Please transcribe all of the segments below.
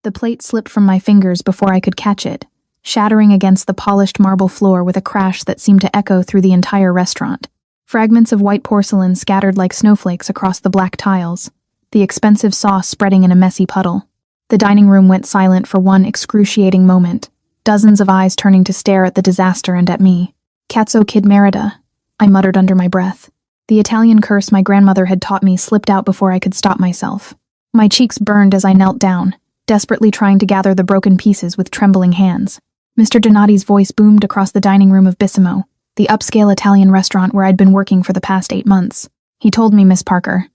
The plate slipped from my fingers before I could catch it, shattering against the polished marble floor with a crash that seemed to echo through the entire restaurant. Fragments of white porcelain scattered like snowflakes across the black tiles, the expensive sauce spreading in a messy puddle. The dining room went silent for one excruciating moment, dozens of eyes turning to stare at the disaster and at me. "Cazzo kid merita," I muttered under my breath. The Italian curse my grandmother had taught me slipped out before I could stop myself. My cheeks burned as I knelt down, desperately trying to gather the broken pieces with trembling hands. Mr. Donati's voice boomed across the dining room of Bissimo, the upscale Italian restaurant where I'd been working for the past 8 months. He told me, "Miss Parker,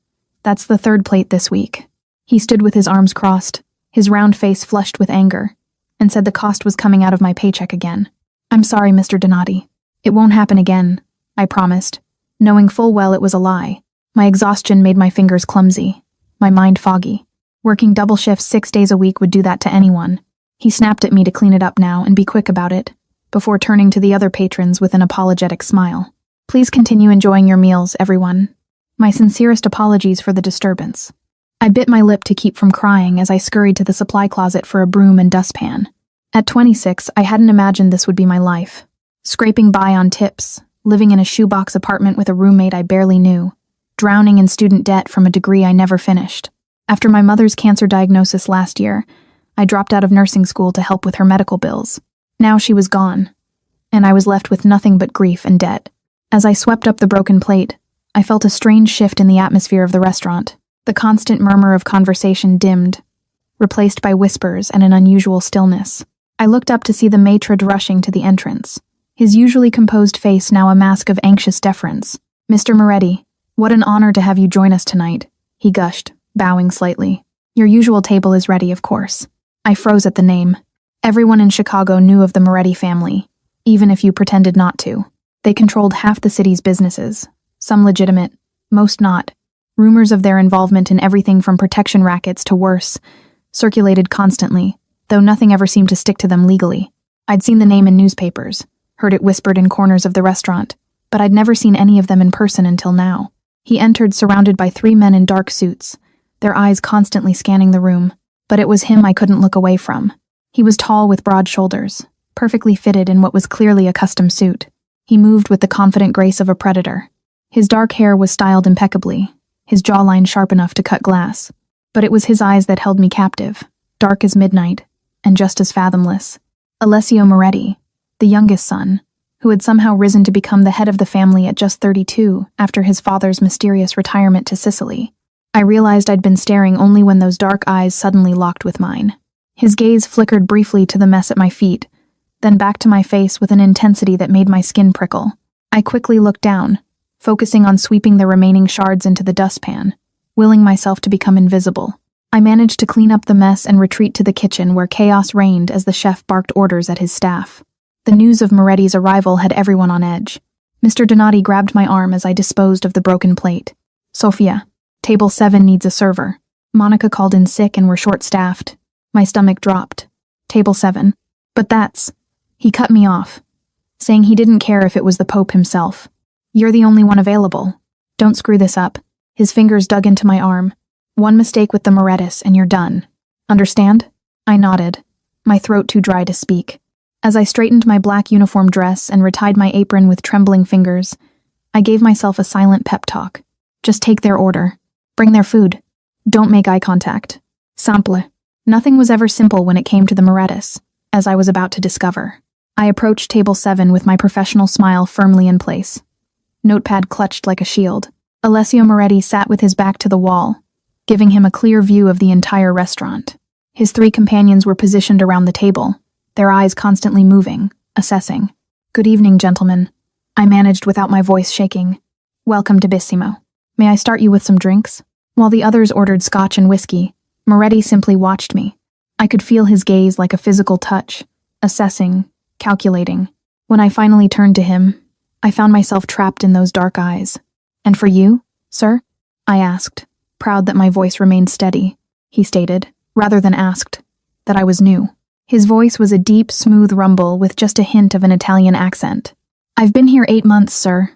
that's the 3rd plate this week." He stood with his arms crossed, his round face flushed with anger, and said the cost was coming out of my paycheck again. "I'm sorry, Mr. Donati. It won't happen again," I promised, knowing full well it was a lie. My exhaustion made my fingers clumsy, my mind foggy. Working double shifts 6 days a week would do that to anyone. He snapped at me to clean it up now and be quick about it, before turning to the other patrons with an apologetic smile. "Please continue enjoying your meals, everyone. My sincerest apologies for the disturbance." I bit my lip to keep from crying as I scurried to the supply closet for a broom and dustpan. At 26, I hadn't imagined this would be my life. Scraping by on tips, living in a shoebox apartment with a roommate I barely knew, drowning in student debt from a degree I never finished. After my mother's cancer diagnosis last year, I dropped out of nursing school to help with her medical bills. Now she was gone, and I was left with nothing but grief and debt. As I swept up the broken plate, I felt a strange shift in the atmosphere of the restaurant. The constant murmur of conversation dimmed, replaced by whispers and an unusual stillness. I looked up to see the maitre d' rushing to the entrance, his usually composed face now a mask of anxious deference. "Mr. Moretti, what an honor to have you join us tonight," he gushed, bowing slightly. "Your usual table is ready, of course." I froze at the name. Everyone in Chicago knew of the Moretti family, even if you pretended not to. They controlled half the city's businesses, some legitimate, most not. Rumors of their involvement in everything from protection rackets to worse circulated constantly, though nothing ever seemed to stick to them legally. I'd seen the name in newspapers, heard it whispered in corners of the restaurant, but I'd never seen any of them in person until now. He entered surrounded by 3 men in dark suits, their eyes constantly scanning the room, but it was him I couldn't look away from. He was tall with broad shoulders, perfectly fitted in what was clearly a custom suit. He moved with the confident grace of a predator. His dark hair was styled impeccably, his jawline sharp enough to cut glass. But it was his eyes that held me captive, dark as midnight, and just as fathomless. Alessio Moretti, the youngest son, who had somehow risen to become the head of the family at just 32 after his father's mysterious retirement to Sicily. I realized I'd been staring only when those dark eyes suddenly locked with mine. His gaze flickered briefly to the mess at my feet, then back to my face with an intensity that made my skin prickle. I quickly looked down, focusing on sweeping the remaining shards into the dustpan, willing myself to become invisible. I managed to clean up the mess and retreat to the kitchen where chaos reigned as the chef barked orders at his staff. The news of Moretti's arrival had everyone on edge. Mr. Donati grabbed my arm as I disposed of the broken plate. "Sophia, table 7 needs a server. Monica called in sick and we're short-staffed." My stomach dropped. "Table 7. But that's..." He cut me off, saying he didn't care if it was the Pope himself. "You're the only one available. Don't screw this up." His fingers dug into my arm. "One mistake with the Morettis and you're done. Understand?" I nodded, my throat too dry to speak. As I straightened my black uniform dress and retied my apron with trembling fingers, I gave myself a silent pep talk. Just take their order. Bring their food. Don't make eye contact. Simple. Nothing was ever simple when it came to the Morettis, as I was about to discover. I approached table 7 with my professional smile firmly in place. Notepad clutched like a shield. Alessio Moretti sat with his back to the wall, giving him a clear view of the entire restaurant. His 3 companions were positioned around the table, their eyes constantly moving, assessing. "Good evening, gentlemen," I managed without my voice shaking. "Welcome to Bissimo. May I start you with some drinks?" While the others ordered scotch and whiskey, Moretti simply watched me. I could feel his gaze like a physical touch, assessing, calculating. When I finally turned to him, I found myself trapped in those dark eyes. "And for you, sir?" I asked, proud that my voice remained steady. He stated, rather than asked, that I was new. His voice was a deep, smooth rumble with just a hint of an Italian accent. "I've been here 8 months, sir,"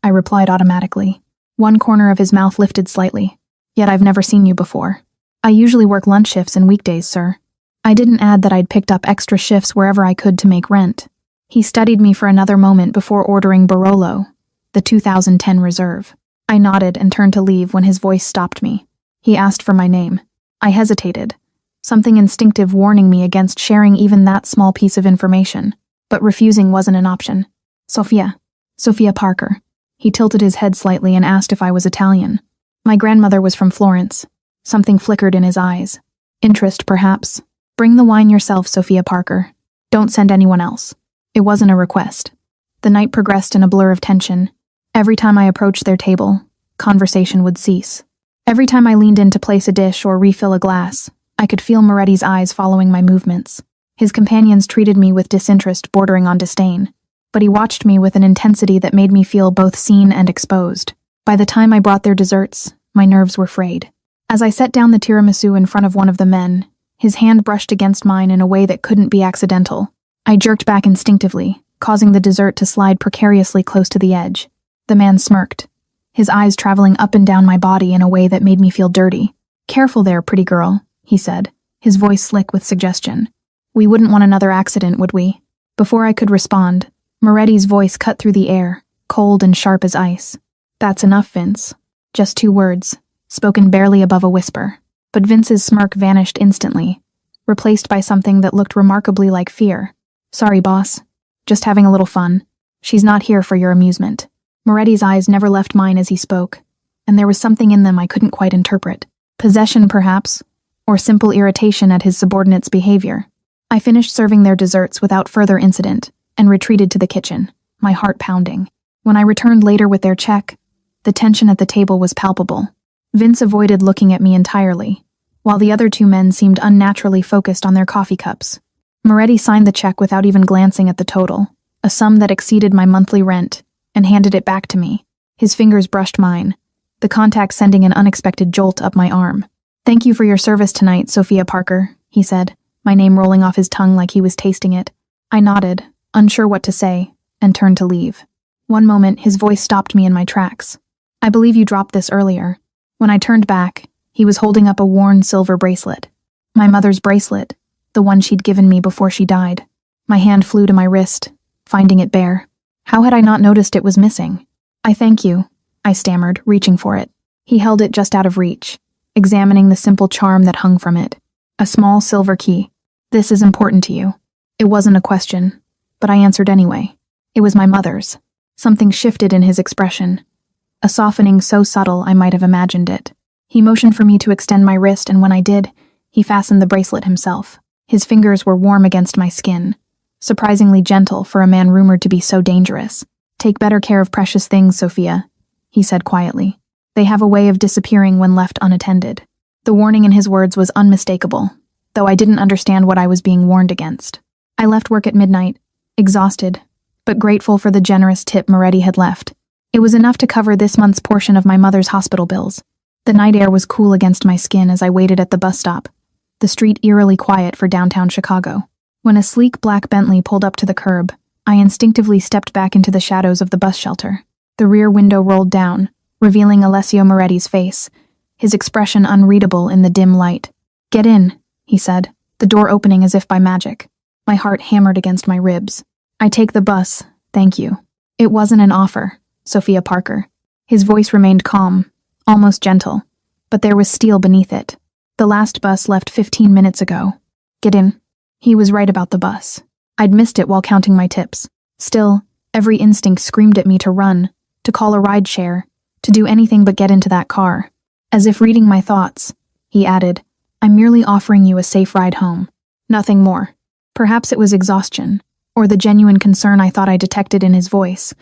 I replied automatically. One corner of his mouth lifted slightly. "Yet I've never seen you before." "I usually work lunch shifts and weekdays, sir." I didn't add that I'd picked up extra shifts wherever I could to make rent. He studied me for another moment before ordering Barolo, the 2010 reserve. I nodded and turned to leave when his voice stopped me. He asked for my name. I hesitated, something instinctive warning me against sharing even that small piece of information, but refusing wasn't an option. Sophia Parker. He tilted his head slightly and asked if I was Italian. My grandmother was from Florence. Something flickered in his eyes. Interest, perhaps. Bring the wine yourself, Sophia Parker. Don't send anyone else. It wasn't a request. The night progressed in a blur of tension. Every time I approached their table, conversation would cease. Every time I leaned in to place a dish or refill a glass, I could feel Moretti's eyes following my movements. His companions treated me with disinterest bordering on disdain, but he watched me with an intensity that made me feel both seen and exposed. By the time I brought their desserts, my nerves were frayed. As I set down the tiramisu in front of one of the men, his hand brushed against mine in a way that couldn't be accidental. I jerked back instinctively, causing the dessert to slide precariously close to the edge. The man smirked, his eyes traveling up and down my body in a way that made me feel dirty. "Careful there, pretty girl," he said, his voice slick with suggestion. "We wouldn't want another accident, would we?" Before I could respond, Moretti's voice cut through the air, cold and sharp as ice. "That's enough, Vince." Just 2 words, spoken barely above a whisper. But Vince's smirk vanished instantly, replaced by something that looked remarkably like fear. "Sorry, boss. Just having a little fun. She's not here for your amusement." Moretti's eyes never left mine as he spoke, and there was something in them I couldn't quite interpret. Possession, perhaps, or simple irritation at his subordinate's behavior. I finished serving their desserts without further incident, and retreated to the kitchen, my heart pounding. When I returned later with their check, the tension at the table was palpable. Vince avoided looking at me entirely, while the other 2 men seemed unnaturally focused on their coffee cups. Moretti signed the check without even glancing at the total, a sum that exceeded my monthly rent, and handed it back to me. His fingers brushed mine, the contact sending an unexpected jolt up my arm. "Thank you for your service tonight, Sophia Parker," he said, my name rolling off his tongue like he was tasting it. I nodded, unsure what to say, and turned to leave. One moment, his voice stopped me in my tracks. "I believe you dropped this earlier." When I turned back, he was holding up a worn silver bracelet. My mother's bracelet, the one she'd given me before she died. My hand flew to my wrist, finding it bare. How had I not noticed it was missing? "I thank you," I stammered, reaching for it. He held it just out of reach, examining the simple charm that hung from it. A small silver key. "This is important to you." It wasn't a question, but I answered anyway. It was my mother's. Something shifted in his expression. A softening so subtle I might have imagined it. He motioned for me to extend my wrist, and when I did, he fastened the bracelet himself. His fingers were warm against my skin, surprisingly gentle for a man rumored to be so dangerous. "Take better care of precious things, Sophia," he said quietly. "They have a way of disappearing when left unattended." The warning in his words was unmistakable, though I didn't understand what I was being warned against. I left work at midnight, exhausted, but grateful for the generous tip Moretti had left. It was enough to cover this month's portion of my mother's hospital bills. The night air was cool against my skin as I waited at the bus stop, the street eerily quiet for downtown Chicago. When a sleek black Bentley pulled up to the curb, I instinctively stepped back into the shadows of the bus shelter. The rear window rolled down, revealing Alessio Moretti's face, his expression unreadable in the dim light. "Get in," he said, the door opening as if by magic. My heart hammered against my ribs. "I take the bus, thank you." It wasn't an offer, Sophia Parker. His voice remained calm, almost gentle, but there was steel beneath it. "The last bus left 15 minutes ago. Get in." He was right about the bus. I'd missed it while counting my tips. Still, every instinct screamed at me to run, to call a ride share, to do anything but get into that car. As if reading my thoughts, he added, "I'm merely offering you a safe ride home. Nothing more." Perhaps it was exhaustion, or the genuine concern I thought I detected in his voice,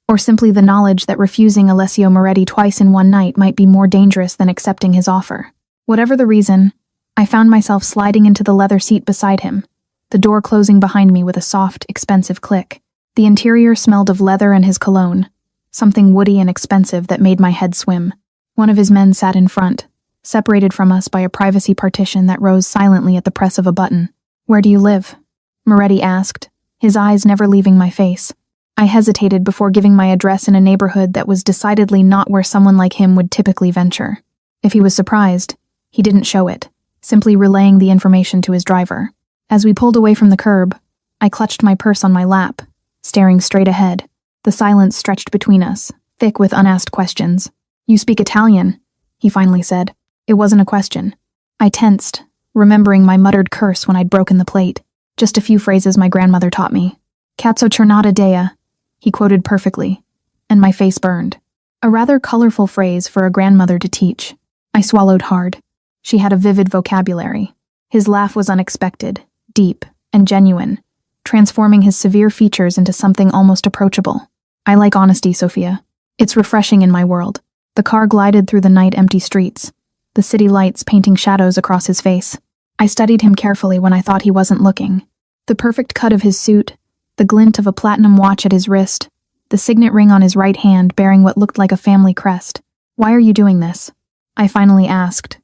or simply the knowledge that refusing Alessio Moretti twice in one night might be more dangerous than accepting his offer. Whatever the reason, I found myself sliding into the leather seat beside him, the door closing behind me with a soft, expensive click. The interior smelled of leather and his cologne, something woody and expensive that made my head swim. One of his men sat in front, separated from us by a privacy partition that rose silently at the press of a button. "Where do you live?" Moretti asked, his eyes never leaving my face. I hesitated before giving my address in a neighborhood that was decidedly not where someone like him would typically venture. If he was surprised, he didn't show it. simply relaying the information to his driver. As we pulled away from the curb, I clutched my purse on my lap, staring straight ahead. The silence stretched between us, thick with unasked questions. "You speak Italian," he finally said. It wasn't a question. I tensed, remembering my muttered curse when I'd broken the plate. Just a few phrases my grandmother taught me. "Cazzo giornata dea," he quoted perfectly, and my face burned. A rather colorful phrase for a grandmother to teach. I swallowed hard. She had a vivid vocabulary. His laugh was unexpected, deep, and genuine, transforming his severe features into something almost approachable. "I like honesty, Sophia. It's refreshing in my world." The car glided through the night-empty streets, the city lights painting shadows across his face. I studied him carefully when I thought he wasn't looking. The perfect cut of his suit, the glint of a platinum watch at his wrist, the signet ring on his right hand bearing what looked like a family crest. "Why are you doing this?" I finally asked,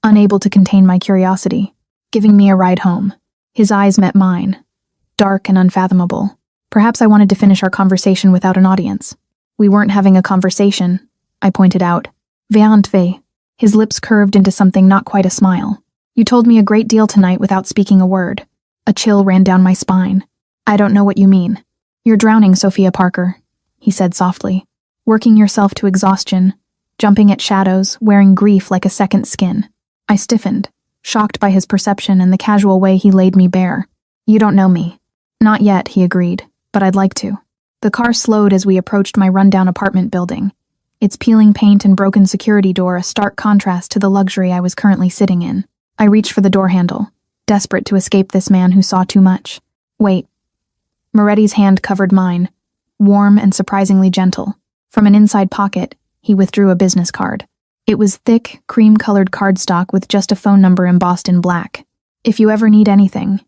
unable to contain my curiosity. "Giving me a ride home." His eyes met mine, dark and unfathomable. Perhaps I wanted to finish our conversation without an audience. "We weren't having a conversation," I pointed out. "Ve'antve." His lips curved into something not quite a smile. "You told me a great deal tonight without speaking a word." A chill ran down my spine. "I don't know what you mean." "You're drowning, Sophia Parker," he said softly. "Working yourself to exhaustion, jumping at shadows, wearing grief like a second skin." I stiffened, shocked by his perception and the casual way he laid me bare. "You don't know me." "Not yet," he agreed, "but I'd like to." The car slowed as we approached my rundown apartment building, its peeling paint and broken security door a stark contrast to the luxury I was currently sitting in. I reached for the door handle, desperate to escape this man who saw too much. "Wait." Moretti's hand covered mine, warm and surprisingly gentle. From an inside pocket, he withdrew a business card. It was thick, cream-colored cardstock with just a phone number embossed in black. "If you ever need anything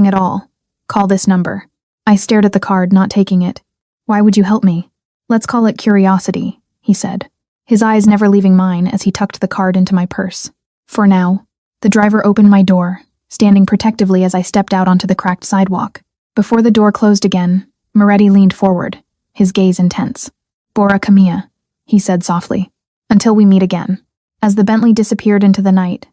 at all, call this number." I stared at the card, not taking it. "Why would you help me?" "Let's call it curiosity," he said, his eyes never leaving mine as he tucked the card into my purse. "For now." The driver opened my door, standing protectively as I stepped out onto the cracked sidewalk. Before the door closed again, Moretti leaned forward, his gaze intense. "Bora Camilla," he said softly. "Until we meet again." As the Bentley disappeared into the night,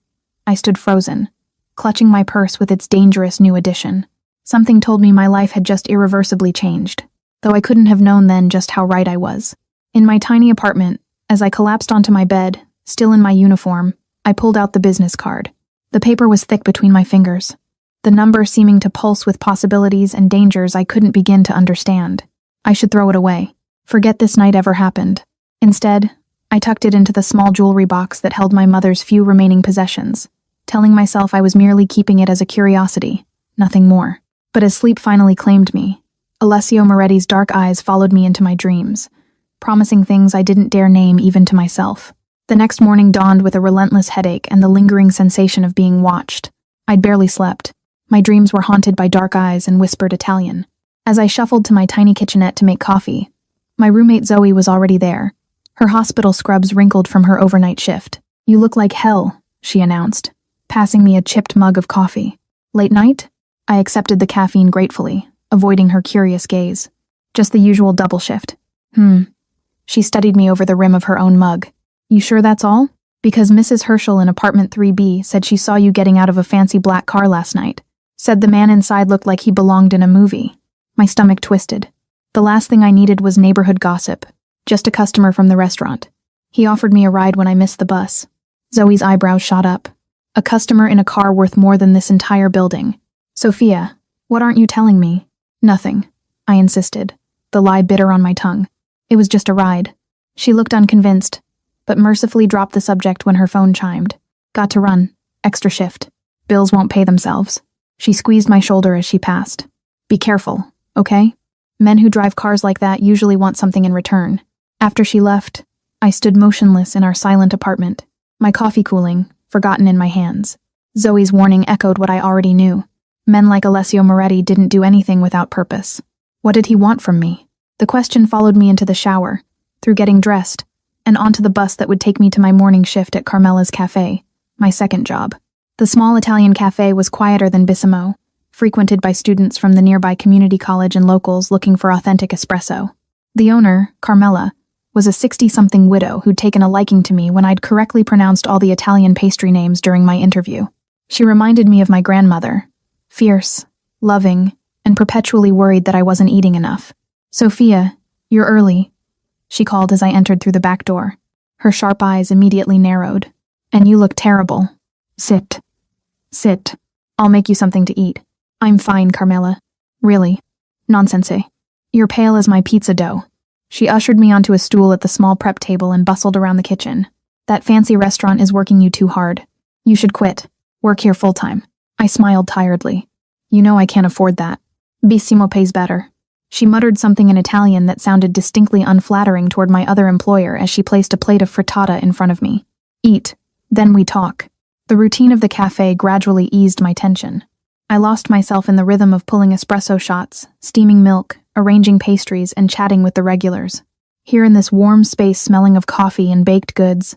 I stood frozen, clutching my purse with its dangerous new addition. Something told me my life had just irreversibly changed, though I couldn't have known then just how right I was. In my tiny apartment, as I collapsed onto my bed, still in my uniform, I pulled out the business card. The paper was thick between my fingers, the number seeming to pulse with possibilities and dangers I couldn't begin to understand. I should throw it away. Forget this night ever happened. Instead, I tucked it into the small jewelry box that held my mother's few remaining possessions, telling myself I was merely keeping it as a curiosity, nothing more. But as sleep finally claimed me, Alessio Moretti's dark eyes followed me into my dreams, promising things I didn't dare name even to myself. The next morning dawned with a relentless headache and the lingering sensation of being watched. I'd barely slept. My dreams were haunted by dark eyes and whispered Italian. As I shuffled to my tiny kitchenette to make coffee, my roommate Zoe was already there, her hospital scrubs wrinkled from her overnight shift. "You look like hell," she announced, passing me a chipped mug of coffee. "Late night?" I accepted the caffeine gratefully, avoiding her curious gaze. "Just the usual double shift." She studied me over the rim of her own mug. "You sure that's all? Because Mrs. Herschel in apartment 3B said she saw you getting out of a fancy black car last night. Said the man inside looked like he belonged in a movie." My stomach twisted. The last thing I needed was neighborhood gossip. Just a customer from the restaurant. He offered me a ride when I missed the bus. Zoe's eyebrows shot up. A customer in a car worth more than this entire building. "Sophia, what aren't you telling me?" "Nothing," I insisted, the lie bitter on my tongue. "It was just a ride." She looked unconvinced, but mercifully dropped the subject when her phone chimed. "Got to run. Extra shift. Bills won't pay themselves." She squeezed my shoulder as she passed. "Be careful, okay? Men who drive cars like that usually want something in return." After she left, I stood motionless in our silent apartment, my coffee cooling, forgotten in my hands. Zoe's warning echoed what I already knew. Men like Alessio Moretti didn't do anything without purpose. What did he want from me? The question followed me into the shower, through getting dressed, and onto the bus that would take me to my morning shift at Carmela's Cafe, my second job. The small Italian cafe was quieter than Bissimo, frequented by students from the nearby community college and locals looking for authentic espresso. The owner, Carmela, was a 60-something widow who'd taken a liking to me when I'd correctly pronounced all the Italian pastry names during my interview. She reminded me of my grandmother, fierce, loving, and perpetually worried that I wasn't eating enough. "Sophia, you're early," she called as I entered through the back door. Her sharp eyes immediately narrowed. "And you look terrible. Sit. Sit. I'll make you something to eat." "I'm fine, Carmela." "Really? Nonsense. You're pale as my pizza dough." She ushered me onto a stool at the small prep table and bustled around the kitchen. "That fancy restaurant is working you too hard. You should quit. Work here full-time." I smiled tiredly. "You know I can't afford that. Bissimo pays better." She muttered something in Italian that sounded distinctly unflattering toward my other employer as she placed a plate of frittata in front of me. "Eat. Then we talk." The routine of the cafe gradually eased my tension. I lost myself in the rhythm of pulling espresso shots, steaming milk, arranging pastries, and chatting with the regulars. Here in this warm space smelling of coffee and baked goods,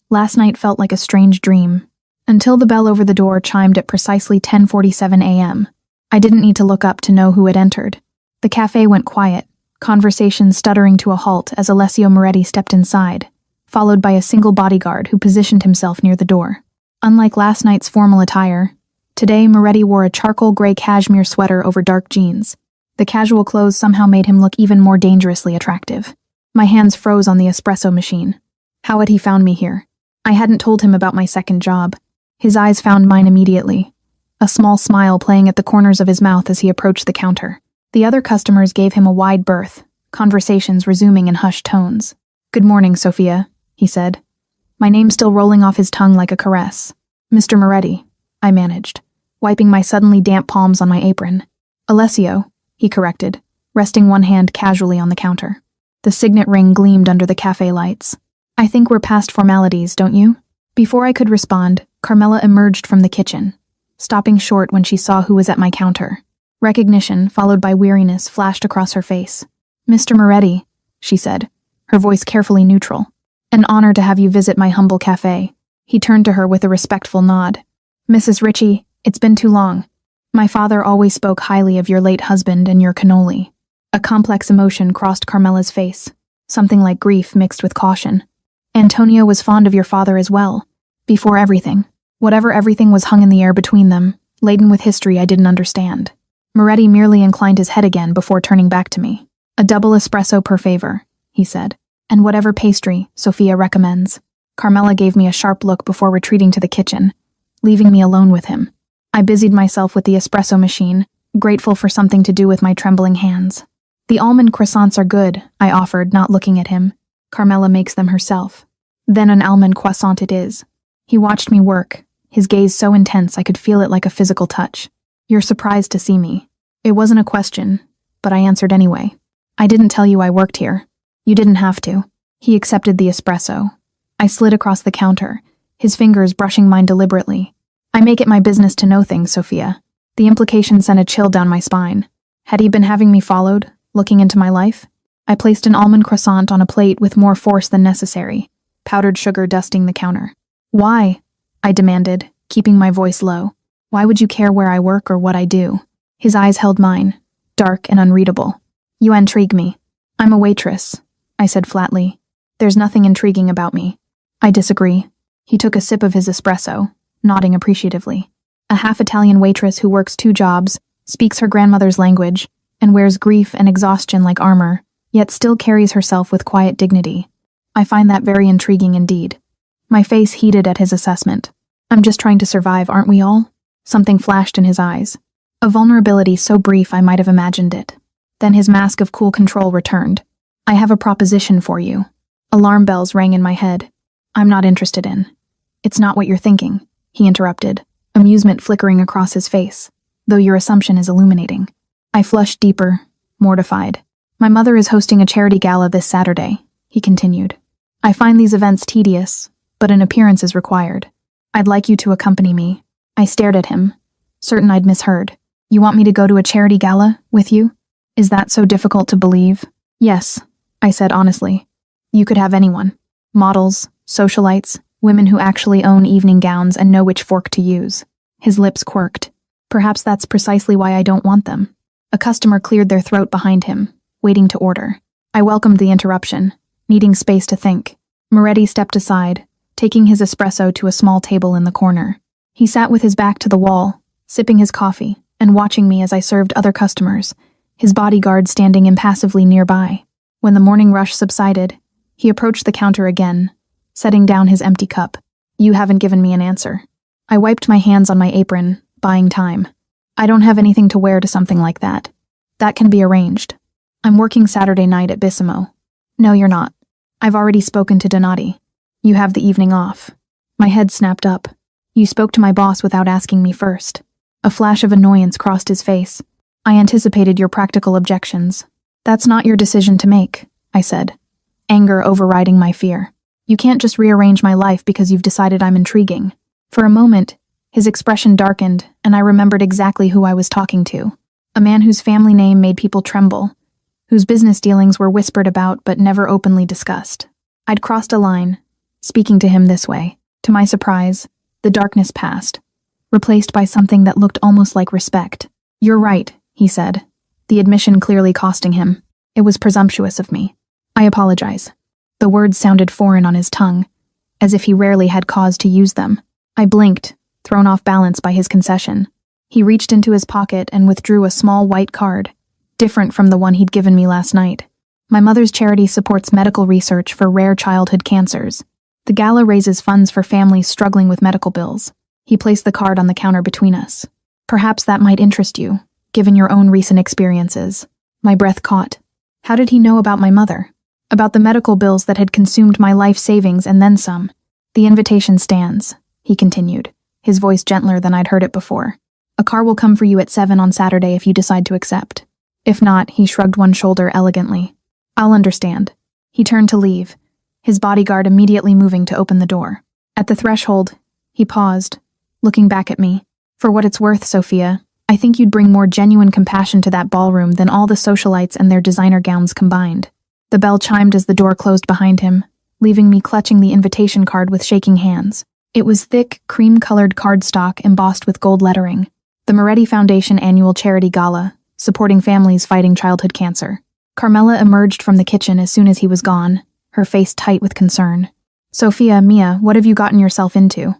last night felt like a strange dream. Until the bell over the door chimed at precisely 10:47 a.m. I didn't need to look up to know who had entered. The cafe went quiet, conversation stuttering to a halt as Alessio Moretti stepped inside, followed by a single bodyguard who positioned himself near the door. Unlike last night's formal attire, today Moretti wore a charcoal gray cashmere sweater over dark jeans. The casual clothes somehow made him look even more dangerously attractive. My hands froze on the espresso machine. How had he found me here? I hadn't told him about my second job. His eyes found mine immediately, a small smile playing at the corners of his mouth as he approached the counter. The other customers gave him a wide berth, conversations resuming in hushed tones. "Good morning, Sophia," he said, my name still rolling off his tongue like a caress. "Mr. Moretti," I managed, wiping my suddenly damp palms on my apron. "Alessio," he corrected, resting one hand casually on the counter. The signet ring gleamed under the cafe lights. "I think we're past formalities, don't you?" Before I could respond, Carmela emerged from the kitchen, stopping short when she saw who was at my counter. Recognition, followed by weariness, flashed across her face. "Mr. Moretti," she said, her voice carefully neutral. "An honor to have you visit my humble cafe." He turned to her with a respectful nod. "Mrs. Ritchie, it's been too long. My father always spoke highly of your late husband and your cannoli." A complex emotion crossed Carmela's face, something like grief mixed with caution. "Antonio was fond of your father as well. Before everything. Whatever everything was hung in the air between them, laden with history I didn't understand." Moretti merely inclined his head again before turning back to me. "A double espresso per favor," he said, "and whatever pastry Sophia recommends." Carmela gave me a sharp look before retreating to the kitchen, leaving me alone with him. I busied myself with the espresso machine, grateful for something to do with my trembling hands. "The almond croissants are good," I offered, not looking at him. "Carmela makes them herself." "Then an almond croissant it is." He watched me work, his gaze so intense I could feel it like a physical touch. "You're surprised to see me." It wasn't a question, but I answered anyway. "I didn't tell you I worked here." "You didn't have to." He accepted the espresso. I slid across the counter, his fingers brushing mine deliberately. "I make it my business to know things, Sophia." The implication sent a chill down my spine. Had he been having me followed, looking into my life? I placed an almond croissant on a plate with more force than necessary, powdered sugar dusting the counter. "Why?" I demanded, keeping my voice low. "Why would you care where I work or what I do?" His eyes held mine, dark and unreadable. "You intrigue me." "I'm a waitress," I said flatly. "There's nothing intriguing about me." "I disagree." He took a sip of his espresso, nodding appreciatively. "A half-Italian waitress who works 2 jobs, speaks her grandmother's language, and wears grief and exhaustion like armor, yet still carries herself with quiet dignity. I find that very intriguing indeed." My face heated at his assessment. "I'm just trying to survive, aren't we all?" Something flashed in his eyes. A vulnerability so brief I might have imagined it. Then his mask of cool control returned. "I have a proposition for you." Alarm bells rang in my head. "I'm not interested in." "It's not what you're thinking," he interrupted, amusement flickering across his face, "though your assumption is illuminating." I flushed deeper, mortified. "My mother is hosting a charity gala this Saturday," he continued. "I find these events tedious, but an appearance is required. I'd like you to accompany me." I stared at him, certain I'd misheard. "You want me to go to a charity gala with you? Is that so difficult to believe?" "Yes," I said honestly. "You could have anyone. Models, socialites, women who actually own evening gowns and know which fork to use." His lips quirked. "Perhaps that's precisely why I don't want them." A customer cleared their throat behind him, waiting to order. I welcomed the interruption, needing space to think. Moretti stepped aside, taking his espresso to a small table in the corner. He sat with his back to the wall, sipping his coffee, and watching me as I served other customers, his bodyguard standing impassively nearby. When the morning rush subsided, he approached the counter again, setting down his empty cup. "You haven't given me an answer." I wiped my hands on my apron, buying time. "I don't have anything to wear to something like that. That can be arranged. I'm working Saturday night at Bissimo." "No, you're not. I've already spoken to Donati. You have the evening off." My head snapped up. "You spoke to my boss without asking me first." A flash of annoyance crossed his face. "I anticipated your practical objections." "That's not your decision to make," I said, anger overriding my fear. "You can't just rearrange my life because you've decided I'm intriguing." For a moment, his expression darkened, and I remembered exactly who I was talking to. A man whose family name made people tremble, whose business dealings were whispered about but never openly discussed. I'd crossed a line, speaking to him this way. To my surprise, the darkness passed, replaced by something that looked almost like respect. "You're right," he said, the admission clearly costing him. "It was presumptuous of me. I apologize." The words sounded foreign on his tongue, as if he rarely had cause to use them. I blinked, thrown off balance by his concession. He reached into his pocket and withdrew a small white card, different from the one he'd given me last night. "My mother's charity supports medical research for rare childhood cancers. The gala raises funds for families struggling with medical bills." He placed the card on the counter between us. "Perhaps that might interest you, given your own recent experiences." My breath caught. How did he know about my mother? About the medical bills that had consumed my life savings and then some? "The invitation stands," he continued, his voice gentler than I'd heard it before. "A car will come for you at 7 on Saturday if you decide to accept. If not," he shrugged one shoulder elegantly. "I'll understand." He turned to leave, his bodyguard immediately moving to open the door. At the threshold, he paused, looking back at me. "For what it's worth, Sophia, I think you'd bring more genuine compassion to that ballroom than all the socialites and their designer gowns combined." The bell chimed as the door closed behind him, leaving me clutching the invitation card with shaking hands. It was thick, cream-colored cardstock embossed with gold lettering. The Moretti Foundation Annual Charity Gala, supporting families fighting childhood cancer. Carmela emerged from the kitchen as soon as he was gone, her face tight with concern. "Sophia, Mia, what have you gotten yourself into?"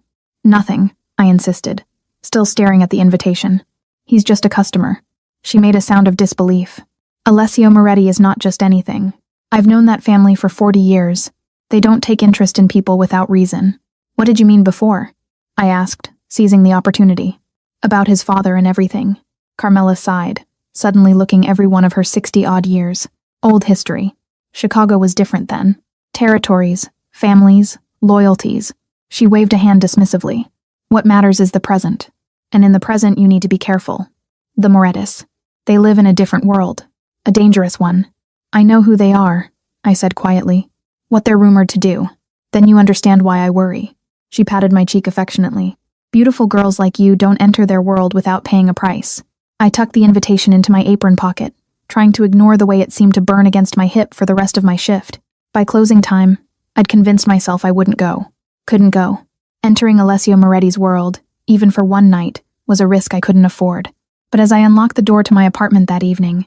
"Nothing," I insisted, still staring at the invitation. "He's just a customer." She made a sound of disbelief. "Alessio Moretti is not just anything. I've known that family for 40 years. They don't take interest in people without reason." "What did you mean before?" I asked, seizing the opportunity. "About his father and everything." Carmela sighed, suddenly looking every one of her 60-odd years. "Old history. Chicago was different then. Territories, families, loyalties." She waved a hand dismissively. "What matters is the present. And in the present you need to be careful. The Morettis. They live in a different world. A dangerous one." "I know who they are," I said quietly. "What they're rumored to do. Then you understand why I worry." She patted my cheek affectionately. "Beautiful girls like you don't enter their world without paying a price." I tucked the invitation into my apron pocket, trying to ignore the way it seemed to burn against my hip for the rest of my shift. By closing time, I'd convinced myself I wouldn't go. Couldn't go. Entering Alessio Moretti's world, even for one night, was a risk I couldn't afford. But as I unlocked the door to my apartment that evening,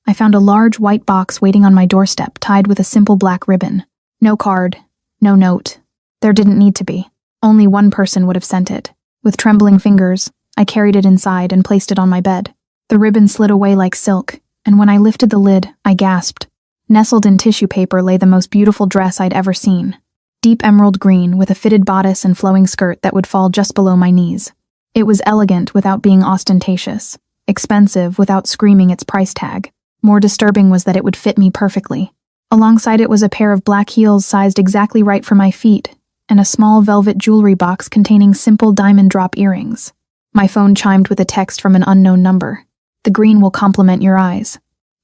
I found a large white box waiting on my doorstep tied with a simple black ribbon. No card, no note. There didn't need to be. Only one person would have sent it. With trembling fingers, I carried it inside and placed it on my bed. The ribbon slid away like silk, and when I lifted the lid, I gasped. Nestled in tissue paper lay the most beautiful dress I'd ever seen. Deep emerald green with a fitted bodice and flowing skirt that would fall just below my knees. It was elegant without being ostentatious, expensive without screaming its price tag. More disturbing was that it would fit me perfectly. Alongside it was a pair of black heels sized exactly right for my feet, and a small velvet jewelry box containing simple diamond drop earrings. My phone chimed with a text from an unknown number. "The green will complement your eyes."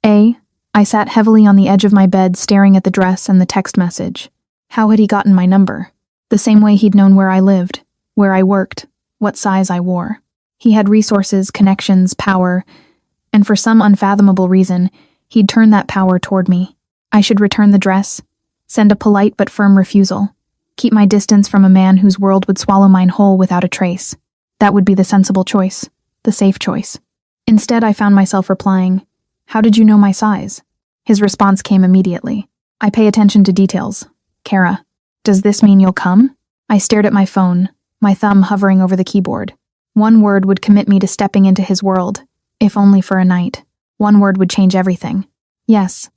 I sat heavily on the edge of my bed staring at the dress and the text message. How had he gotten my number? The same way he'd known where I lived, where I worked, what size I wore. He had resources, connections, power, and for some unfathomable reason, he'd turned that power toward me. I should return the dress, send a polite but firm refusal, keep my distance from a man whose world would swallow mine whole without a trace. That would be the sensible choice, the safe choice. Instead, I found myself replying, "How did you know my size?" His response came immediately. I pay attention to details. Kara, does this mean you'll come? I stared at my phone, my thumb hovering over the keyboard. One word would commit me to stepping into his world, if only for a night. One word would change everything. Yes.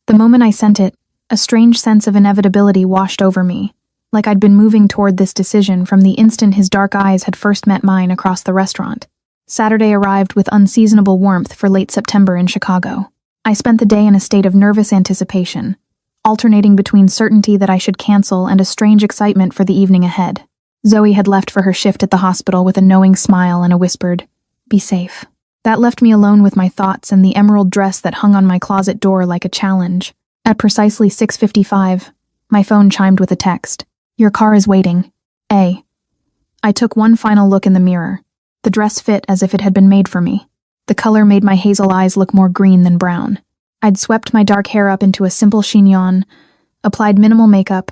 The moment I sent it, a strange sense of inevitability washed over me, like I'd been moving toward this decision from the instant his dark eyes had first met mine across the restaurant. Saturday arrived with unseasonable warmth for late September in Chicago. I spent the day in a state of nervous anticipation, alternating between certainty that I should cancel and a strange excitement for the evening ahead. Zoe had left for her shift at the hospital with a knowing smile and a whispered, "Be safe." That left me alone with my thoughts and the emerald dress that hung on my closet door like a challenge. At precisely 6:55, my phone chimed with a text. "Your car is waiting. A." I took one final look in the mirror. The dress fit as if it had been made for me. The color made my hazel eyes look more green than brown. I'd swept my dark hair up into a simple chignon, applied minimal makeup,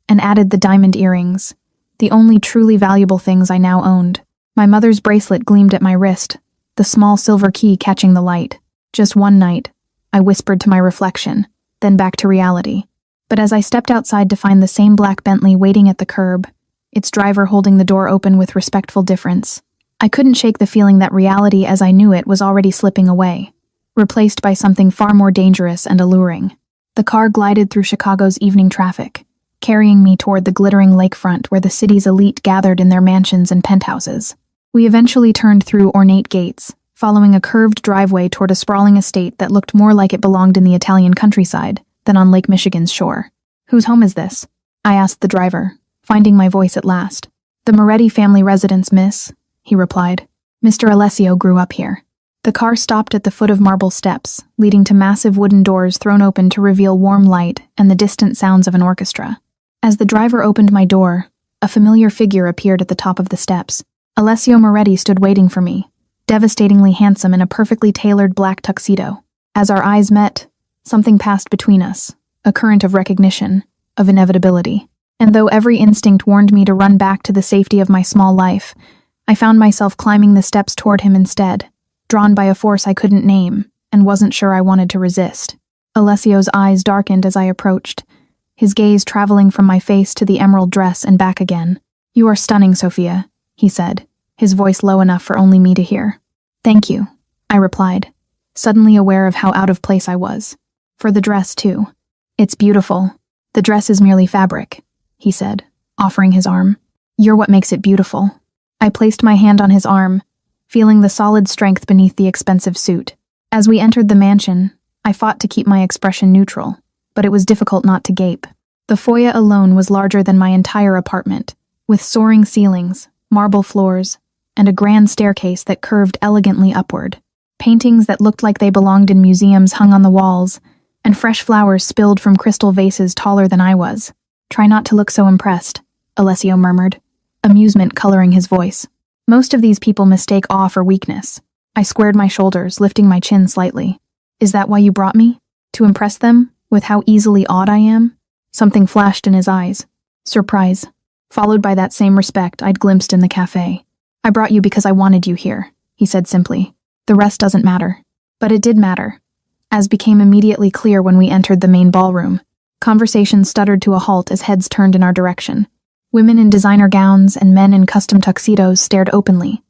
and added the diamond earrings, the only truly valuable things I now owned. My mother's bracelet gleamed at my wrist, the small silver key catching the light. Just one night, I whispered to my reflection, then back to reality. But as I stepped outside to find the same black Bentley waiting at the curb, its driver holding the door open with respectful difference, I couldn't shake the feeling that reality as I knew it was already slipping away, replaced by something far more dangerous and alluring. The car glided through Chicago's evening traffic, carrying me toward the glittering lakefront where the city's elite gathered in their mansions and penthouses. We eventually turned through ornate gates, following a curved driveway toward a sprawling estate that looked more like it belonged in the Italian countryside than on Lake Michigan's shore. "Whose home is this?" I asked the driver, finding my voice at last. "The Moretti family residence, miss," he replied. "Mr. Alessio grew up here." The car stopped at the foot of marble steps, leading to massive wooden doors thrown open to reveal warm light and the distant sounds of an orchestra. As the driver opened my door, a familiar figure appeared at the top of the steps. Alessio Moretti stood waiting for me, devastatingly handsome in a perfectly tailored black tuxedo. As our eyes met, something passed between us, a current of recognition, of inevitability. And though every instinct warned me to run back to the safety of my small life, I found myself climbing the steps toward him instead, drawn by a force I couldn't name and wasn't sure I wanted to resist. Alessio's eyes darkened as I approached, his gaze traveling from my face to the emerald dress and back again. "You are stunning, Sophia," he said, his voice low enough for only me to hear. "Thank you," I replied, suddenly aware of how out of place I was. "For the dress, too. It's beautiful. The dress is merely fabric," he said, offering his arm. "You're what makes it beautiful." I placed my hand on his arm, feeling the solid strength beneath the expensive suit. As we entered the mansion, I fought to keep my expression neutral, but it was difficult not to gape. The foyer alone was larger than my entire apartment, with soaring ceilings, marble floors, and a grand staircase that curved elegantly upward. Paintings that looked like they belonged in museums hung on the walls, and fresh flowers spilled from crystal vases taller than I was. "Try not to look so impressed," Alessio murmured, amusement coloring his voice. "Most of these people mistake awe for weakness." I squared my shoulders, lifting my chin slightly. "Is that why you brought me? To impress them with how easily awed I am?" Something flashed in his eyes. Surprise, followed by that same respect I'd glimpsed in the cafe. "I brought you because I wanted you here," he said simply. "The rest doesn't matter." But it did matter, as became immediately clear when we entered the main ballroom. Conversation stuttered to a halt as heads turned in our direction. Women in designer gowns and men in custom tuxedos stared openly,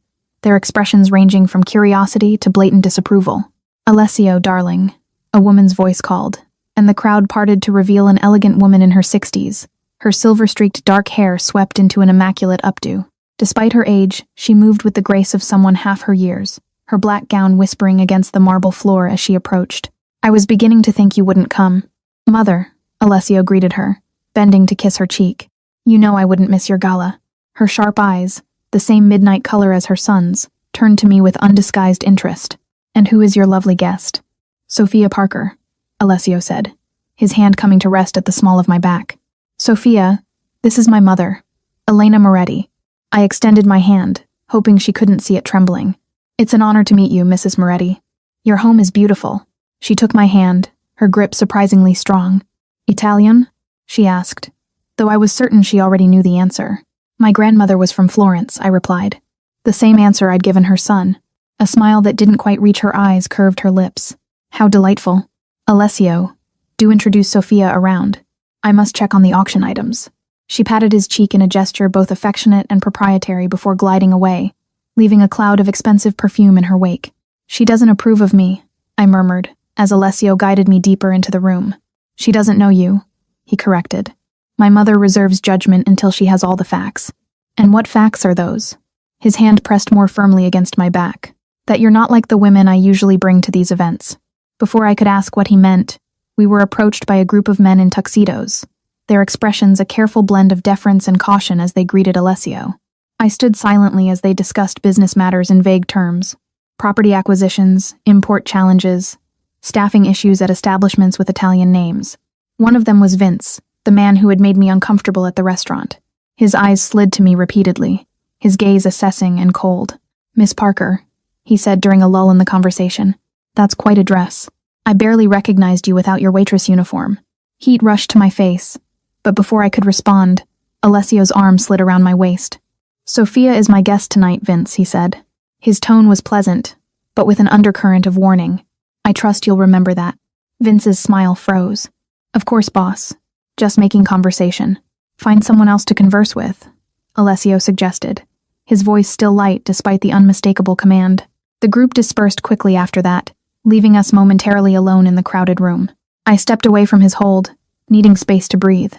their expressions ranging from curiosity to blatant disapproval. "Alessio, darling," a woman's voice called, and the crowd parted to reveal an elegant woman in her 60s, her silver-streaked dark hair swept into an immaculate updo. Despite her age, she moved with the grace of someone half her years, her black gown whispering against the marble floor as she approached. "I was beginning to think you wouldn't come." "Mother," Alessio greeted her, bending to kiss her cheek. "You know I wouldn't miss your gala." Her sharp eyes, the same midnight color as her son's, turned to me with undisguised interest. "And who is your lovely guest?" "Sophia Parker," Alessio said, his hand coming to rest at the small of my back. "Sophia, this is my mother, Elena Moretti." I extended my hand, hoping she couldn't see it trembling. "It's an honor to meet you, Mrs. Moretti. Your home is beautiful." She took my hand, her grip surprisingly strong. "Italian?" she asked, though I was certain she already knew the answer. "My grandmother was from Florence," I replied. The same answer I'd given her son. A smile that didn't quite reach her eyes curved her lips. "How delightful." "Alessio, Do introduce Sophia around. I must check on the auction items." She patted his cheek in a gesture both affectionate and proprietary before gliding away, leaving a cloud of expensive perfume in her wake. "She doesn't approve of me," I murmured, as Alessio guided me deeper into the room. "She doesn't know you," he corrected. "My mother reserves judgment until she has all the facts." "And what facts are those?" His hand pressed more firmly against my back. "That you're not like the women I usually bring to these events." Before I could ask what he meant, we were approached by a group of men in tuxedos, their expressions a careful blend of deference and caution as they greeted Alessio. I stood silently as they discussed business matters in vague terms: property acquisitions, import challenges, staffing issues at establishments with Italian names. One of them was Vince, the man who had made me uncomfortable at the restaurant. His eyes slid to me repeatedly, his gaze assessing and cold. "Miss Parker," he said during a lull in the conversation. "That's quite a dress. I barely recognized you without your waitress uniform." Heat rushed to my face, but before I could respond, Alessio's arm slid around my waist. "Sophia is my guest tonight, Vince," he said. His tone was pleasant, but with an undercurrent of warning. "I trust you'll remember that." Vince's smile froze. "Of course, boss. Just making conversation. Find someone else to converse with," Alessio suggested, his voice still light despite the unmistakable command. The group dispersed quickly after that, leaving us momentarily alone in the crowded room. I stepped away from his hold, needing space to breathe.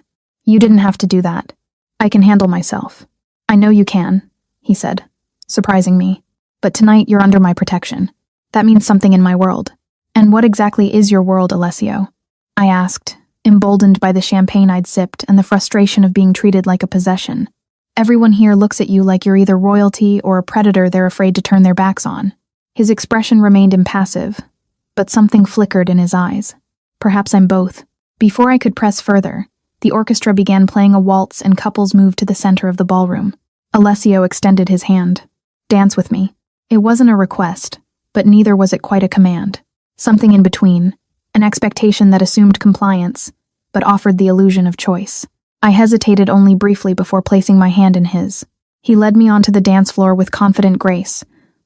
"You didn't have to do that. I can handle myself." "I know you can," he said, surprising me. "But tonight you're under my protection. That means something in my world." "And what exactly is your world, Alessio?" I asked, emboldened by the champagne I'd sipped and the frustration of being treated like a possession. "Everyone here looks at you like you're either royalty or a predator they're afraid to turn their backs on." His expression remained impassive, but something flickered in his eyes. "Perhaps I'm both." Before I could press further, the orchestra began playing a waltz and couples moved to the center of the ballroom. Alessio extended his hand. "Dance with me." It wasn't a request, but neither was it quite a command. Something in between, an expectation that assumed compliance, but offered the illusion of choice. I hesitated only briefly before placing my hand in his. He led me onto the dance floor with confident grace,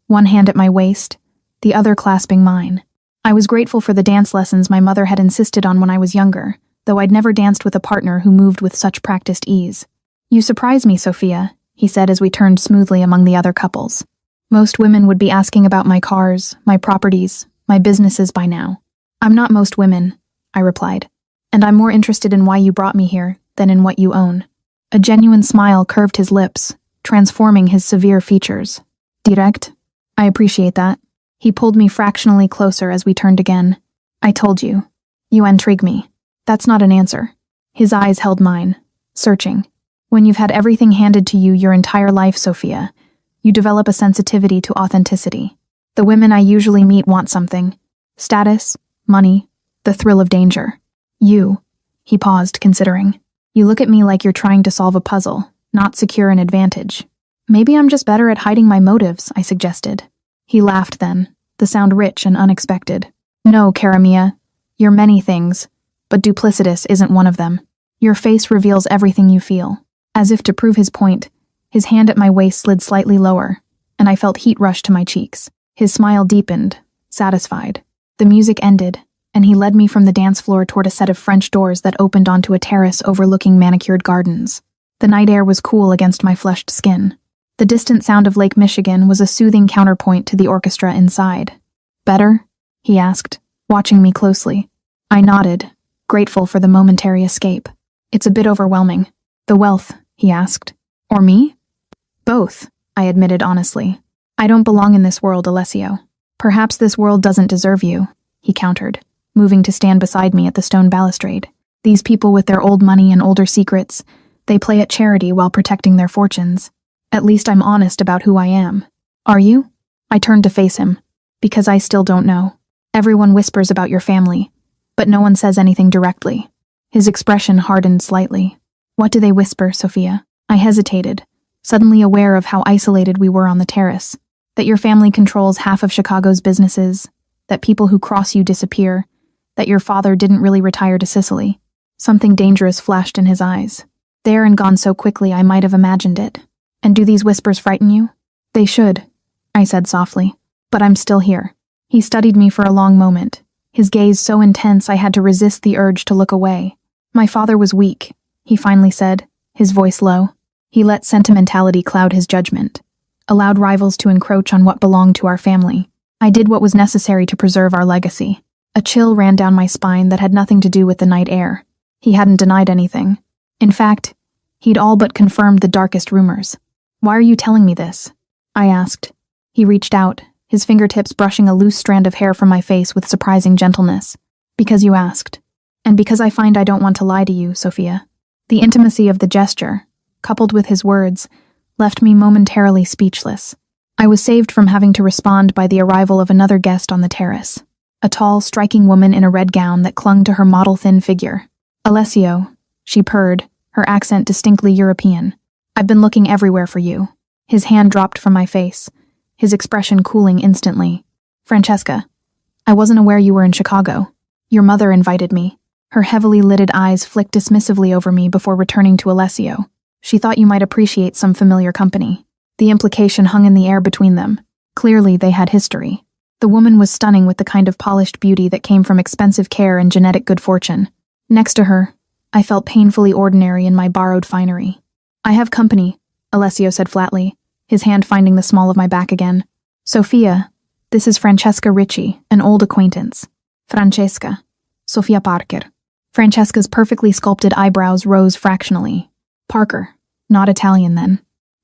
one hand at my waist, the other clasping mine. I was grateful for the dance lessons my mother had insisted on when I was younger, though I'd never danced with a partner who moved with such practiced ease. "You surprise me, Sophia," he said as we turned smoothly among the other couples. "Most women would be asking about my cars, my properties, my businesses by now." "I'm not most women," I replied, "and I'm more interested in why you brought me here than in what you own." A genuine smile curved his lips, transforming his severe features. "Direct? I appreciate that." He pulled me fractionally closer as we turned again. "I told you. You intrigue me." "That's not an answer." His eyes held mine, searching. "When you've had everything handed to you your entire life, Sophia, you develop a sensitivity to authenticity. The women I usually meet want something. Status, money, the thrill of danger. You," he paused, considering. "You look at me like you're trying to solve a puzzle, not secure an advantage." "Maybe I'm just better at hiding my motives," I suggested. He laughed then, the sound rich and unexpected. "No, cara mia, you're many things, but duplicitous isn't one of them. Your face reveals everything you feel." As if to prove his point, his hand at my waist slid slightly lower, and I felt heat rush to my cheeks. His smile deepened, satisfied. The music ended, and he led me from the dance floor toward a set of French doors that opened onto a terrace overlooking manicured gardens. The night air was cool against my flushed skin. The distant sound of Lake Michigan was a soothing counterpoint to the orchestra inside. "Better?" he asked, watching me closely. I nodded, grateful for the momentary escape. "It's a bit overwhelming." "The wealth?" he asked. "Or me?" "Both," I admitted honestly. "I don't belong in this world, Alessio." "Perhaps this world doesn't deserve you," he countered, moving to stand beside me at the stone balustrade. "These people with their old money and older secrets, they play at charity while protecting their fortunes. At least I'm honest about who I am." "Are you?" I turned to face him. "Because I still don't know. Everyone whispers about your family, but no one says anything directly." His expression hardened slightly. "What do they whisper, Sophia?" I hesitated, suddenly aware of how isolated we were on the terrace. "That your family controls half of Chicago's businesses, that people who cross you disappear, that your father didn't really retire to Sicily." Something dangerous flashed in his eyes. There and gone so quickly I might have imagined it. "And do these whispers frighten you?" "They should," I said softly, "but I'm still here." He studied me for a long moment, his gaze so intense I had to resist the urge to look away. "My father was weak," he finally said, his voice low. "He let sentimentality cloud his judgment, allowed rivals to encroach on what belonged to our family. I did what was necessary to preserve our legacy." A chill ran down my spine that had nothing to do with the night air. He hadn't denied anything. In fact, he'd all but confirmed the darkest rumors. "Why are you telling me this?" I asked. He reached out, his fingertips brushing a loose strand of hair from my face with surprising gentleness. "Because you asked. And because I find I don't want to lie to you, Sophia." The intimacy of the gesture, coupled with his words, left me momentarily speechless. I was saved from having to respond by the arrival of another guest on the terrace. A tall, striking woman in a red gown that clung to her model-thin figure. "Alessio," she purred, her accent distinctly European. "I've been looking everywhere for you." His hand dropped from my face, his expression cooling instantly. "Francesca, I wasn't aware you were in Chicago. Your mother invited me." Her heavily lidded eyes flicked dismissively over me before returning to Alessio. "She thought you might appreciate some familiar company." The implication hung in the air between them. Clearly, they had history. The woman was stunning with the kind of polished beauty that came from expensive care and genetic good fortune. Next to her, I felt painfully ordinary in my borrowed finery. "I have company," Alessio said flatly, his hand finding the small of my back again. "Sophia, this is Francesca Ricci, an old acquaintance." "Francesca. Sofia Parker." Francesca's perfectly sculpted eyebrows rose fractionally. "Parker. Not Italian, then."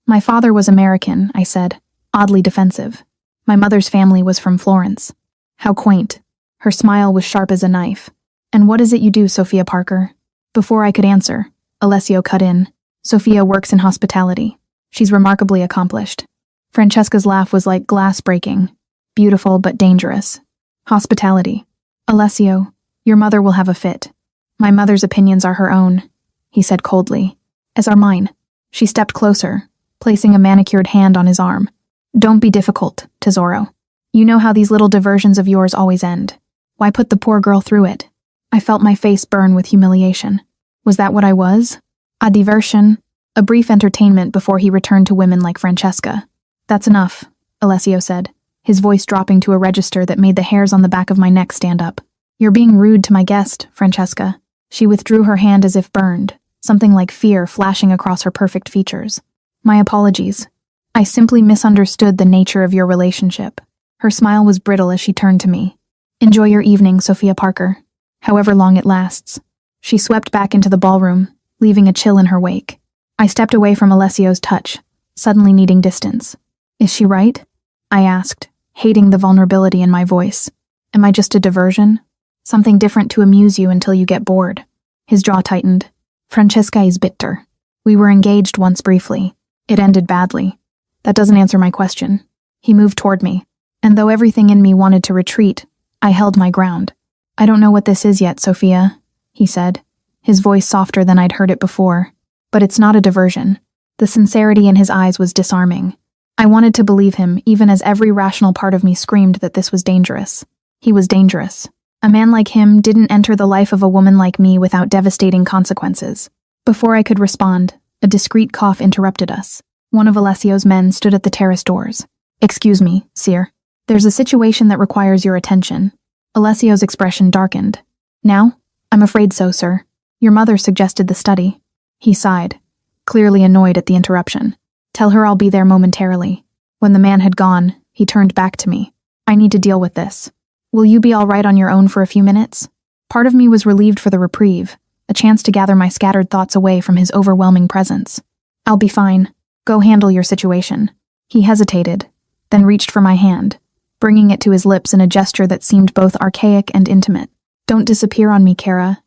"My father was American," I said, oddly defensive. "My mother's family was from Florence." "How quaint." Her smile was sharp as a knife. "And what is it you do, Sophia Parker?" Before I could answer, Alessio cut in. "Sophia works in hospitality. She's remarkably accomplished." Francesca's laugh was like glass breaking. Beautiful but dangerous. "Hospitality. Alessio, your mother will have a fit." "My mother's opinions are her own," he said coldly. "As are mine." She stepped closer, placing a manicured hand on his arm. "Don't be difficult, Tesoro. You know how these little diversions of yours always end. Why put the poor girl through it?" I felt my face burn with humiliation. Was that what I was? A diversion? A brief entertainment before he returned to women like Francesca. "That's enough," Alessio said, his voice dropping to a register that made the hairs on the back of my neck stand up. "You're being rude to my guest, Francesca." She withdrew her hand as if burned, something like fear flashing across her perfect features. "My apologies. I simply misunderstood the nature of your relationship." Her smile was brittle as she turned to me. "Enjoy your evening, Sophia Parker. However long it lasts." She swept back into the ballroom, leaving a chill in her wake. I stepped away from Alessio's touch, suddenly needing distance. "Is she right?" I asked, hating the vulnerability in my voice. "Am I just a diversion? Something different to amuse you until you get bored?" His jaw tightened. "Francesca is bitter. We were engaged once briefly. It ended badly. That doesn't answer my question." He moved toward me, and though everything in me wanted to retreat, I held my ground. "I don't know what this is yet, Sophia," he said, his voice softer than I'd heard it before. "But it's not a diversion." The sincerity in his eyes was disarming. I wanted to believe him, even as every rational part of me screamed that this was dangerous. He was dangerous. A man like him didn't enter the life of a woman like me without devastating consequences. Before I could respond, a discreet cough interrupted us. One of Alessio's men stood at the terrace doors. "Excuse me, sir. There's a situation that requires your attention." Alessio's expression darkened. "Now? I'm afraid so, sir. Your mother suggested the study." He sighed, clearly annoyed at the interruption. "Tell her I'll be there momentarily." When the man had gone, he turned back to me. "I need to deal with this. Will you be all right on your own for a few minutes?" Part of me was relieved for the reprieve, a chance to gather my scattered thoughts away from his overwhelming presence. "I'll be fine. Go handle your situation." He hesitated, then reached for my hand, bringing it to his lips in a gesture that seemed both archaic and intimate. "Don't disappear on me, Kara,"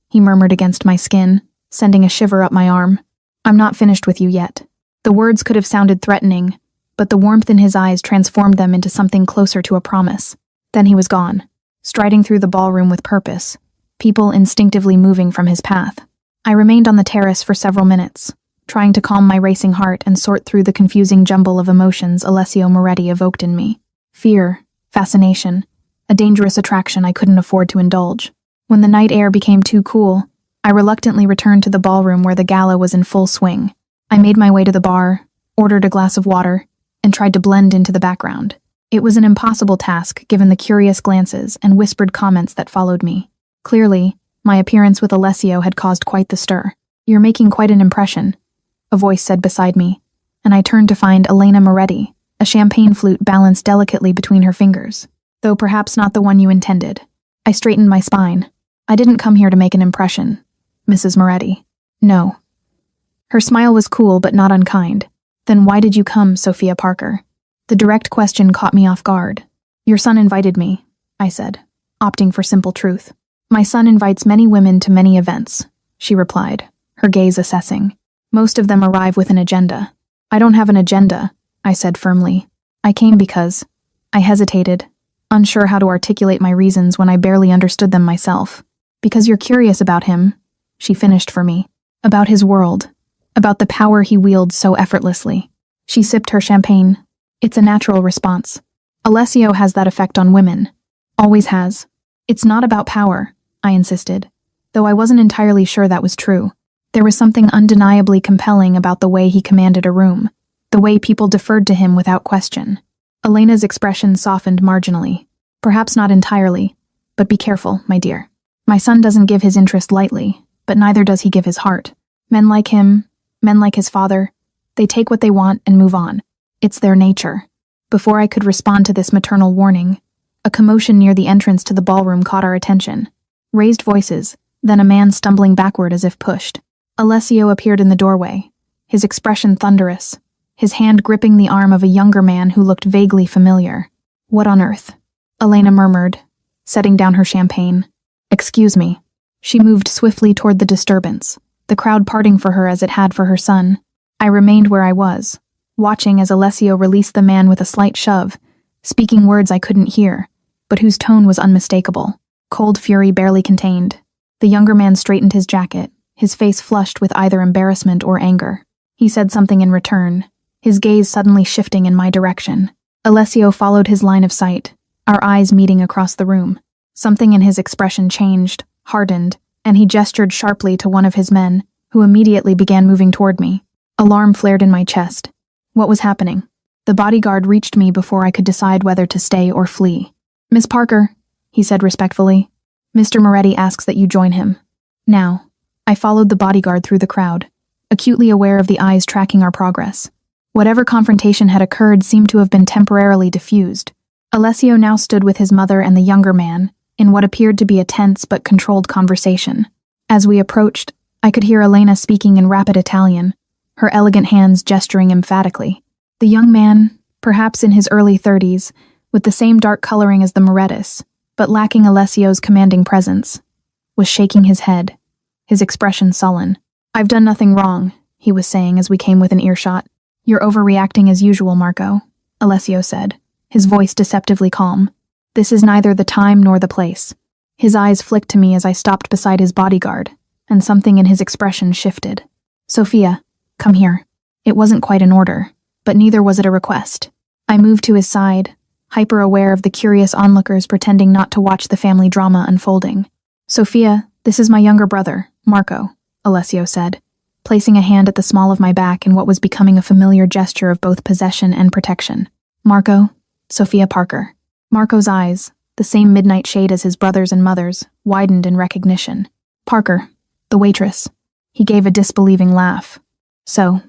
he murmured against my skin, sending a shiver up my arm. "I'm not finished with you yet." The words could have sounded threatening, but the warmth in his eyes transformed them into something closer to a promise. Then he was gone, striding through the ballroom with purpose, people instinctively moving from his path. I remained on the terrace for several minutes, trying to calm my racing heart and sort through the confusing jumble of emotions Alessio Moretti evoked in me. Fear, fascination, a dangerous attraction I couldn't afford to indulge. When the night air became too cool, I reluctantly returned to the ballroom where the gala was in full swing. I made my way to the bar, ordered a glass of water, and tried to blend into the background. It was an impossible task given the curious glances and whispered comments that followed me. Clearly, my appearance with Alessio had caused quite the stir. "You're making quite an impression," a voice said beside me, and I turned to find Elena Moretti, a champagne flute balanced delicately between her fingers, though perhaps not the one you intended. I straightened my spine. "I didn't come here to make an impression, Mrs. Moretti. No." Her smile was cool but not unkind. "Then why did you come, Sophia Parker?" The direct question caught me off guard. "Your son invited me," I said, opting for simple truth. "My son invites many women to many events," she replied, her gaze assessing. "Most of them arrive with an agenda." "I don't have an agenda," I said firmly. "I came because—" I hesitated, unsure how to articulate my reasons when I barely understood them myself. "Because you're curious about him," she finished for me. "About his world. About the power he wields so effortlessly." She sipped her champagne. "It's a natural response. Alessio has that effect on women. Always has." "It's not about power," I insisted, though I wasn't entirely sure that was true. There was something undeniably compelling about the way he commanded a room, the way people deferred to him without question. Elena's expression softened marginally. "Perhaps not entirely, but be careful, my dear. My son doesn't give his interest lightly, but neither does he give his heart. Men like him, men like his father, they take what they want and move on. It's their nature." Before I could respond to this maternal warning, a commotion near the entrance to the ballroom caught our attention. Raised voices, then a man stumbling backward as if pushed. Alessio appeared in the doorway, his expression thunderous, his hand gripping the arm of a younger man who looked vaguely familiar. "What on earth?" Elena murmured, setting down her champagne. "Excuse me." She moved swiftly toward the disturbance, the crowd parting for her as it had for her son. I remained where I was, watching as Alessio released the man with a slight shove, speaking words I couldn't hear, but whose tone was unmistakable. Cold fury barely contained. The younger man straightened his jacket, his face flushed with either embarrassment or anger. He said something in return, his gaze suddenly shifting in my direction. Alessio followed his line of sight, our eyes meeting across the room. Something in his expression changed, hardened, and he gestured sharply to one of his men, who immediately began moving toward me. Alarm flared in my chest. What was happening? The bodyguard reached me before I could decide whether to stay or flee. "Miss Parker," he said respectfully, "Mr. Moretti asks that you join him." Now, I followed the bodyguard through the crowd, acutely aware of the eyes tracking our progress. Whatever confrontation had occurred seemed to have been temporarily diffused. Alessio now stood with his mother and the younger man, in what appeared to be a tense but controlled conversation. As we approached, I could hear Elena speaking in rapid Italian, her elegant hands gesturing emphatically. The young man, perhaps in his early 30s, with the same dark coloring as the Morettis, but lacking Alessio's commanding presence, was shaking his head, his expression sullen. "I've done nothing wrong," he was saying as we came within earshot. "You're overreacting as usual, Marco," Alessio said, his voice deceptively calm. "This is neither the time nor the place." His eyes flicked to me as I stopped beside his bodyguard, and something in his expression shifted. "Sophia, come here." It wasn't quite an order, but neither was it a request. I moved to his side, hyper-aware of the curious onlookers pretending not to watch the family drama unfolding. "Sophia, this is my younger brother, Marco," Alessio said, placing a hand at the small of my back in what was becoming a familiar gesture of both possession and protection. "Marco, Sophia Parker." Marco's eyes, the same midnight shade as his brother's and mother's, widened in recognition. "Parker, the waitress." He gave a disbelieving laugh. "So,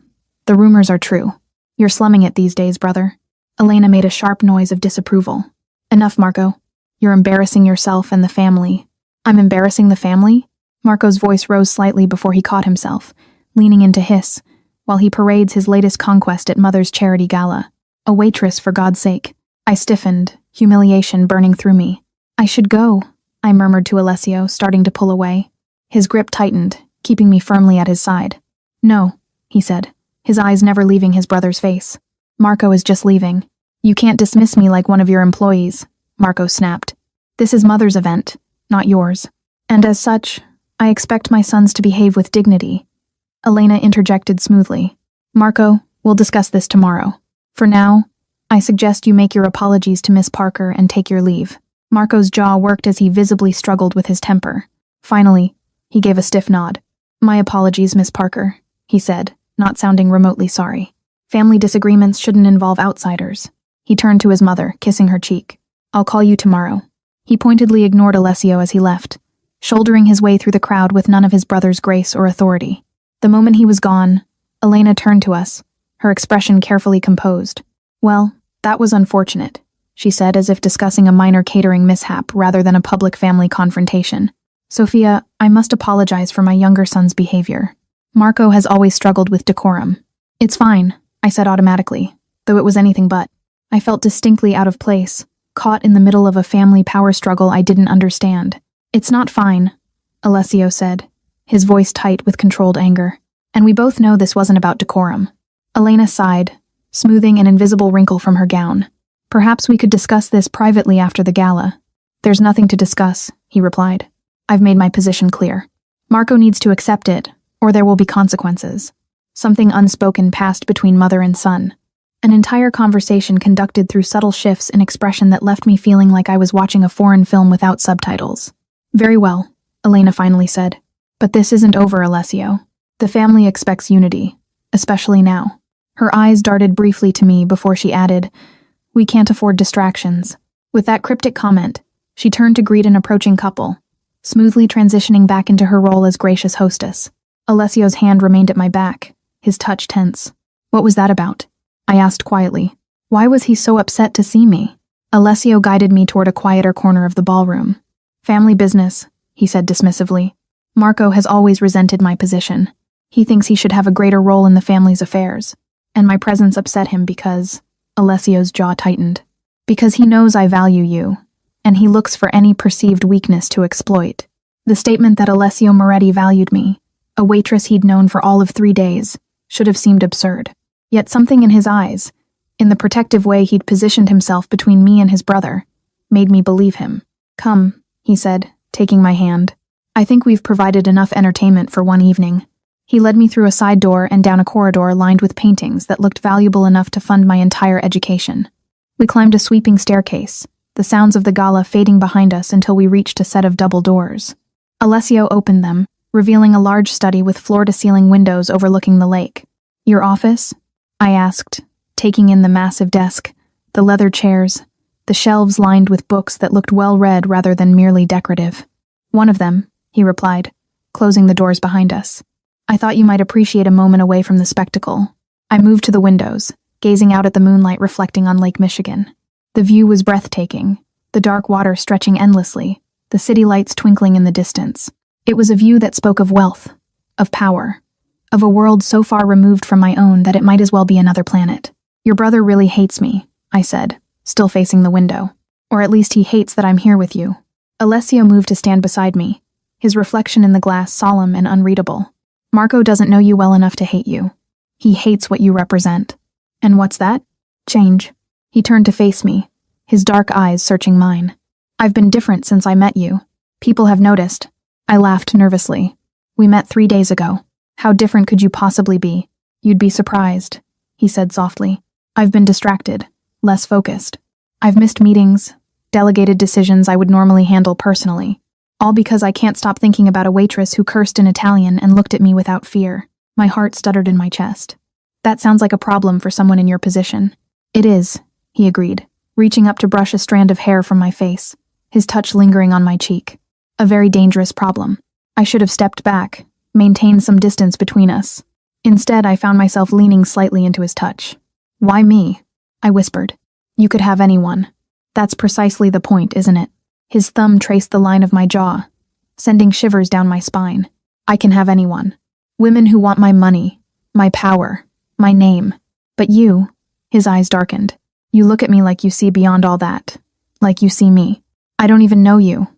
the rumors are true. You're slumming it these days, brother." Elena made a sharp noise of disapproval. "Enough, Marco. You're embarrassing yourself and the family." "I'm embarrassing the family?" Marco's voice rose slightly before he caught himself, leaning in to hiss, while he parades his latest conquest at Mother's charity gala. "A waitress, for God's sake." I stiffened, humiliation burning through me. "I should go," I murmured to Alessio, starting to pull away. His grip tightened, keeping me firmly at his side. "No," he said, his eyes never leaving his brother's face. "Marco is just leaving." "You can't dismiss me like one of your employees," Marco snapped. "This is Mother's event, not yours. And as such, I expect my sons to behave with dignity." Elena interjected smoothly. "Marco, we'll discuss this tomorrow. For now, I suggest you make your apologies to Miss Parker and take your leave." Marco's jaw worked as he visibly struggled with his temper. Finally, he gave a stiff nod. "My apologies, Miss Parker," he said, not sounding remotely sorry. "Family disagreements shouldn't involve outsiders." He turned to his mother, kissing her cheek. I'll call you tomorrow. He pointedly ignored Alessio as he left, shouldering his way through the crowd with none of his brother's grace or authority. The moment he was gone, Elena turned to us, her expression carefully composed. Well, that was unfortunate, she said, as if discussing a minor catering mishap rather than a public family confrontation. Sophia, I must apologize for my younger son's behavior. Marco has always struggled with decorum. It's fine, I said automatically, though it was anything but. I felt distinctly out of place, caught in the middle of a family power struggle I didn't understand. It's not fine, Alessio said, his voice tight with controlled anger. And we both know this wasn't about decorum. Elena sighed, smoothing an invisible wrinkle from her gown. Perhaps we could discuss this privately after the gala. There's nothing to discuss, he replied. I've made my position clear. Marco needs to accept it, or there will be consequences. Something unspoken passed between mother and son. An entire conversation conducted through subtle shifts in expression that left me feeling like I was watching a foreign film without subtitles. Very well, Elena finally said. But this isn't over, Alessio. The family expects unity, especially now. Her eyes darted briefly to me before she added, we can't afford distractions. With that cryptic comment, she turned to greet an approaching couple, smoothly transitioning back into her role as gracious hostess. Alessio's hand remained at my back, his touch tense. What was that about? I asked quietly. Why was he so upset to see me? Alessio guided me toward a quieter corner of the ballroom. Family business, he said dismissively. Marco has always resented my position. He thinks he should have a greater role in the family's affairs. And my presence upset him because... Alessio's jaw tightened. Because he knows I value you, and he looks for any perceived weakness to exploit. The statement that Alessio Moretti valued me, a waitress he'd known for all of 3 days, should have seemed absurd. Yet something in his eyes, in the protective way he'd positioned himself between me and his brother, made me believe him. Come, he said, taking my hand. I think we've provided enough entertainment for one evening. He led me through a side door and down a corridor lined with paintings that looked valuable enough to fund my entire education. We climbed a sweeping staircase, the sounds of the gala fading behind us until we reached a set of double doors. Alessio opened them, revealing a large study with floor-to-ceiling windows overlooking the lake. Your office? I asked, taking in the massive desk, the leather chairs, the shelves lined with books that looked well-read rather than merely decorative. One of them, he replied, closing the doors behind us. I thought you might appreciate a moment away from the spectacle. I moved to the windows, gazing out at the moonlight reflecting on Lake Michigan. The view was breathtaking, the dark water stretching endlessly, the city lights twinkling in the distance. It was a view that spoke of wealth, of power, of a world so far removed from my own that it might as well be another planet. Your brother really hates me, I said, still facing the window. Or at least he hates that I'm here with you. Alessio moved to stand beside me, his reflection in the glass solemn and unreadable. Marco doesn't know you well enough to hate you. He hates what you represent. And what's that? Change. He turned to face me, his dark eyes searching mine. I've been different since I met you. People have noticed. I laughed nervously. We met 3 days ago. How different could you possibly be? You'd be surprised, he said softly. I've been distracted, less focused. I've missed meetings, delegated decisions I would normally handle personally. All because I can't stop thinking about a waitress who cursed in Italian and looked at me without fear. My heart stuttered in my chest. That sounds like a problem for someone in your position. It is, he agreed, reaching up to brush a strand of hair from my face, his touch lingering on my cheek. A very dangerous problem. I should have stepped back, maintained some distance between us. Instead, I found myself leaning slightly into his touch. Why me? I whispered. You could have anyone. That's precisely the point, isn't it? His thumb traced the line of my jaw, sending shivers down my spine. I can have anyone. Women who want my money, my power, my name. But you, his eyes darkened. You look at me like you see beyond all that. Like you see me. I don't even know you,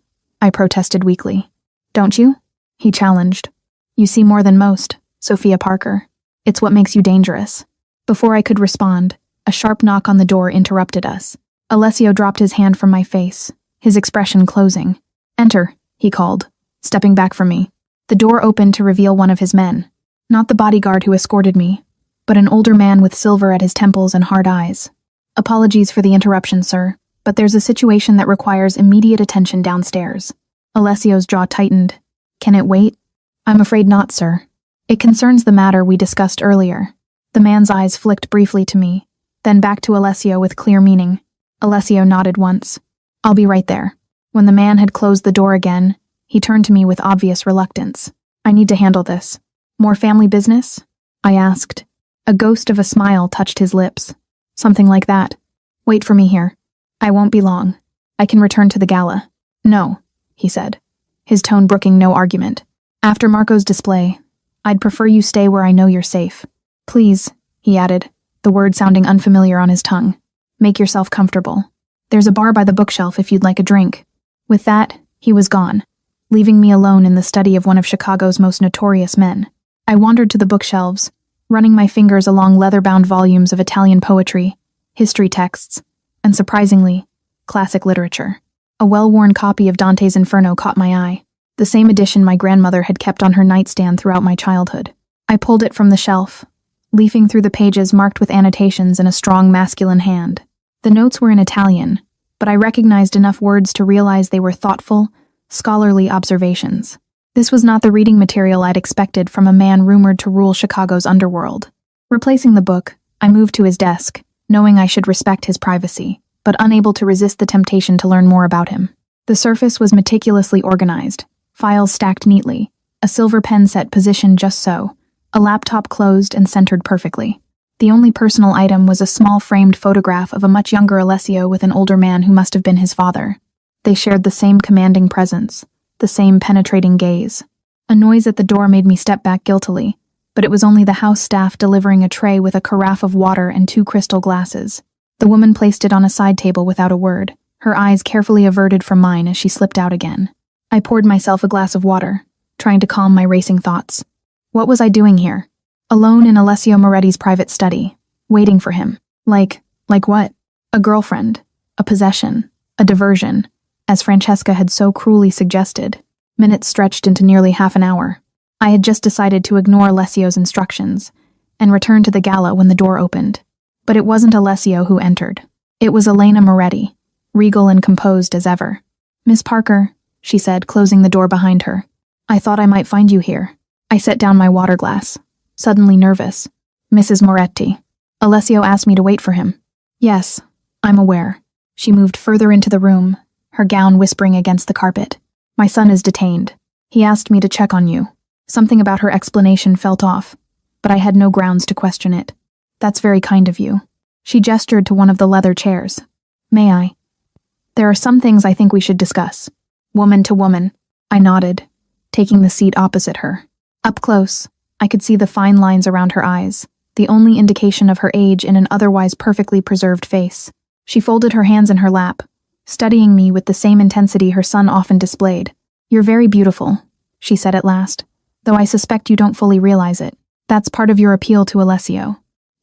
I protested weakly. Don't you? He challenged. You see more than most, Sophia Parker. It's what makes you dangerous. Before I could respond, a sharp knock on the door interrupted us. Alessio dropped his hand from my face, his expression closing. Enter, he called, stepping back from me. The door opened to reveal one of his men. Not the bodyguard who escorted me, but an older man with silver at his temples and hard eyes. Apologies for the interruption, sir, but there's a situation that requires immediate attention downstairs. Alessio's jaw tightened. Can it wait? I'm afraid not, sir. It concerns the matter we discussed earlier. The man's eyes flicked briefly to me, Then back to Alessio with clear meaning. Alessio nodded once. I'll be right there. When the man had closed the door again, he turned to me with obvious reluctance. I need to handle this. More family business? I asked. A ghost of a smile touched his lips. Something like that. Wait for me here. I won't be long. I can return to the gala. No, he said, his tone brooking no argument. After Marco's display, I'd prefer you stay where I know you're safe. Please, he added, the word sounding unfamiliar on his tongue. Make yourself comfortable. There's a bar by the bookshelf if you'd like a drink. With that, he was gone, leaving me alone in the study of one of Chicago's most notorious men. I wandered to the bookshelves, running my fingers along leather-bound volumes of Italian poetry, history texts, and surprisingly, classic literature. A well-worn copy of Dante's Inferno caught my eye, the same edition my grandmother had kept on her nightstand throughout my childhood. I pulled it from the shelf, leafing through the pages marked with annotations in a strong masculine hand. The notes were in Italian, but I recognized enough words to realize they were thoughtful, scholarly observations. This was not the reading material I'd expected from a man rumored to rule Chicago's underworld. Replacing the book, I moved to his desk, knowing I should respect his privacy, but unable to resist the temptation to learn more about him. The surface was meticulously organized, files stacked neatly, a silver pen set positioned just so, a laptop closed and centered perfectly. The only personal item was a small framed photograph of a much younger Alessio with an older man who must have been his father. They shared the same commanding presence, the same penetrating gaze. A noise at the door made me step back guiltily, but it was only the house staff delivering a tray with a carafe of water and 2 crystal glasses. The woman placed it on a side table without a word, her eyes carefully averted from mine as she slipped out again. I poured myself a glass of water, trying to calm my racing thoughts. What was I doing here? Alone in Alessio Moretti's private study, waiting for him. Like what? A girlfriend, a possession, a diversion, as Francesca had so cruelly suggested. Minutes stretched into nearly half an hour. I had just decided to ignore Alessio's instructions and return to the gala when the door opened. But it wasn't Alessio who entered. It was Elena Moretti, regal and composed as ever. Miss Parker, she said, closing the door behind her. I thought I might find you here. I set down my water glass, suddenly nervous. Mrs. Moretti. Alessio asked me to wait for him. Yes, I'm aware. She moved further into the room, her gown whispering against the carpet. My son is detained. He asked me to check on you. Something about her explanation felt off, but I had no grounds to question it. That's very kind of you. She gestured to one of the leather chairs. May I? There are some things I think we should discuss. Woman to woman. I nodded, taking the seat opposite her. Up close, I could see the fine lines around her eyes, the only indication of her age in an otherwise perfectly preserved face. She folded her hands in her lap, studying me with the same intensity her son often displayed. You're very beautiful, she said at last, though I suspect you don't fully realize it. That's part of your appeal to Alessio.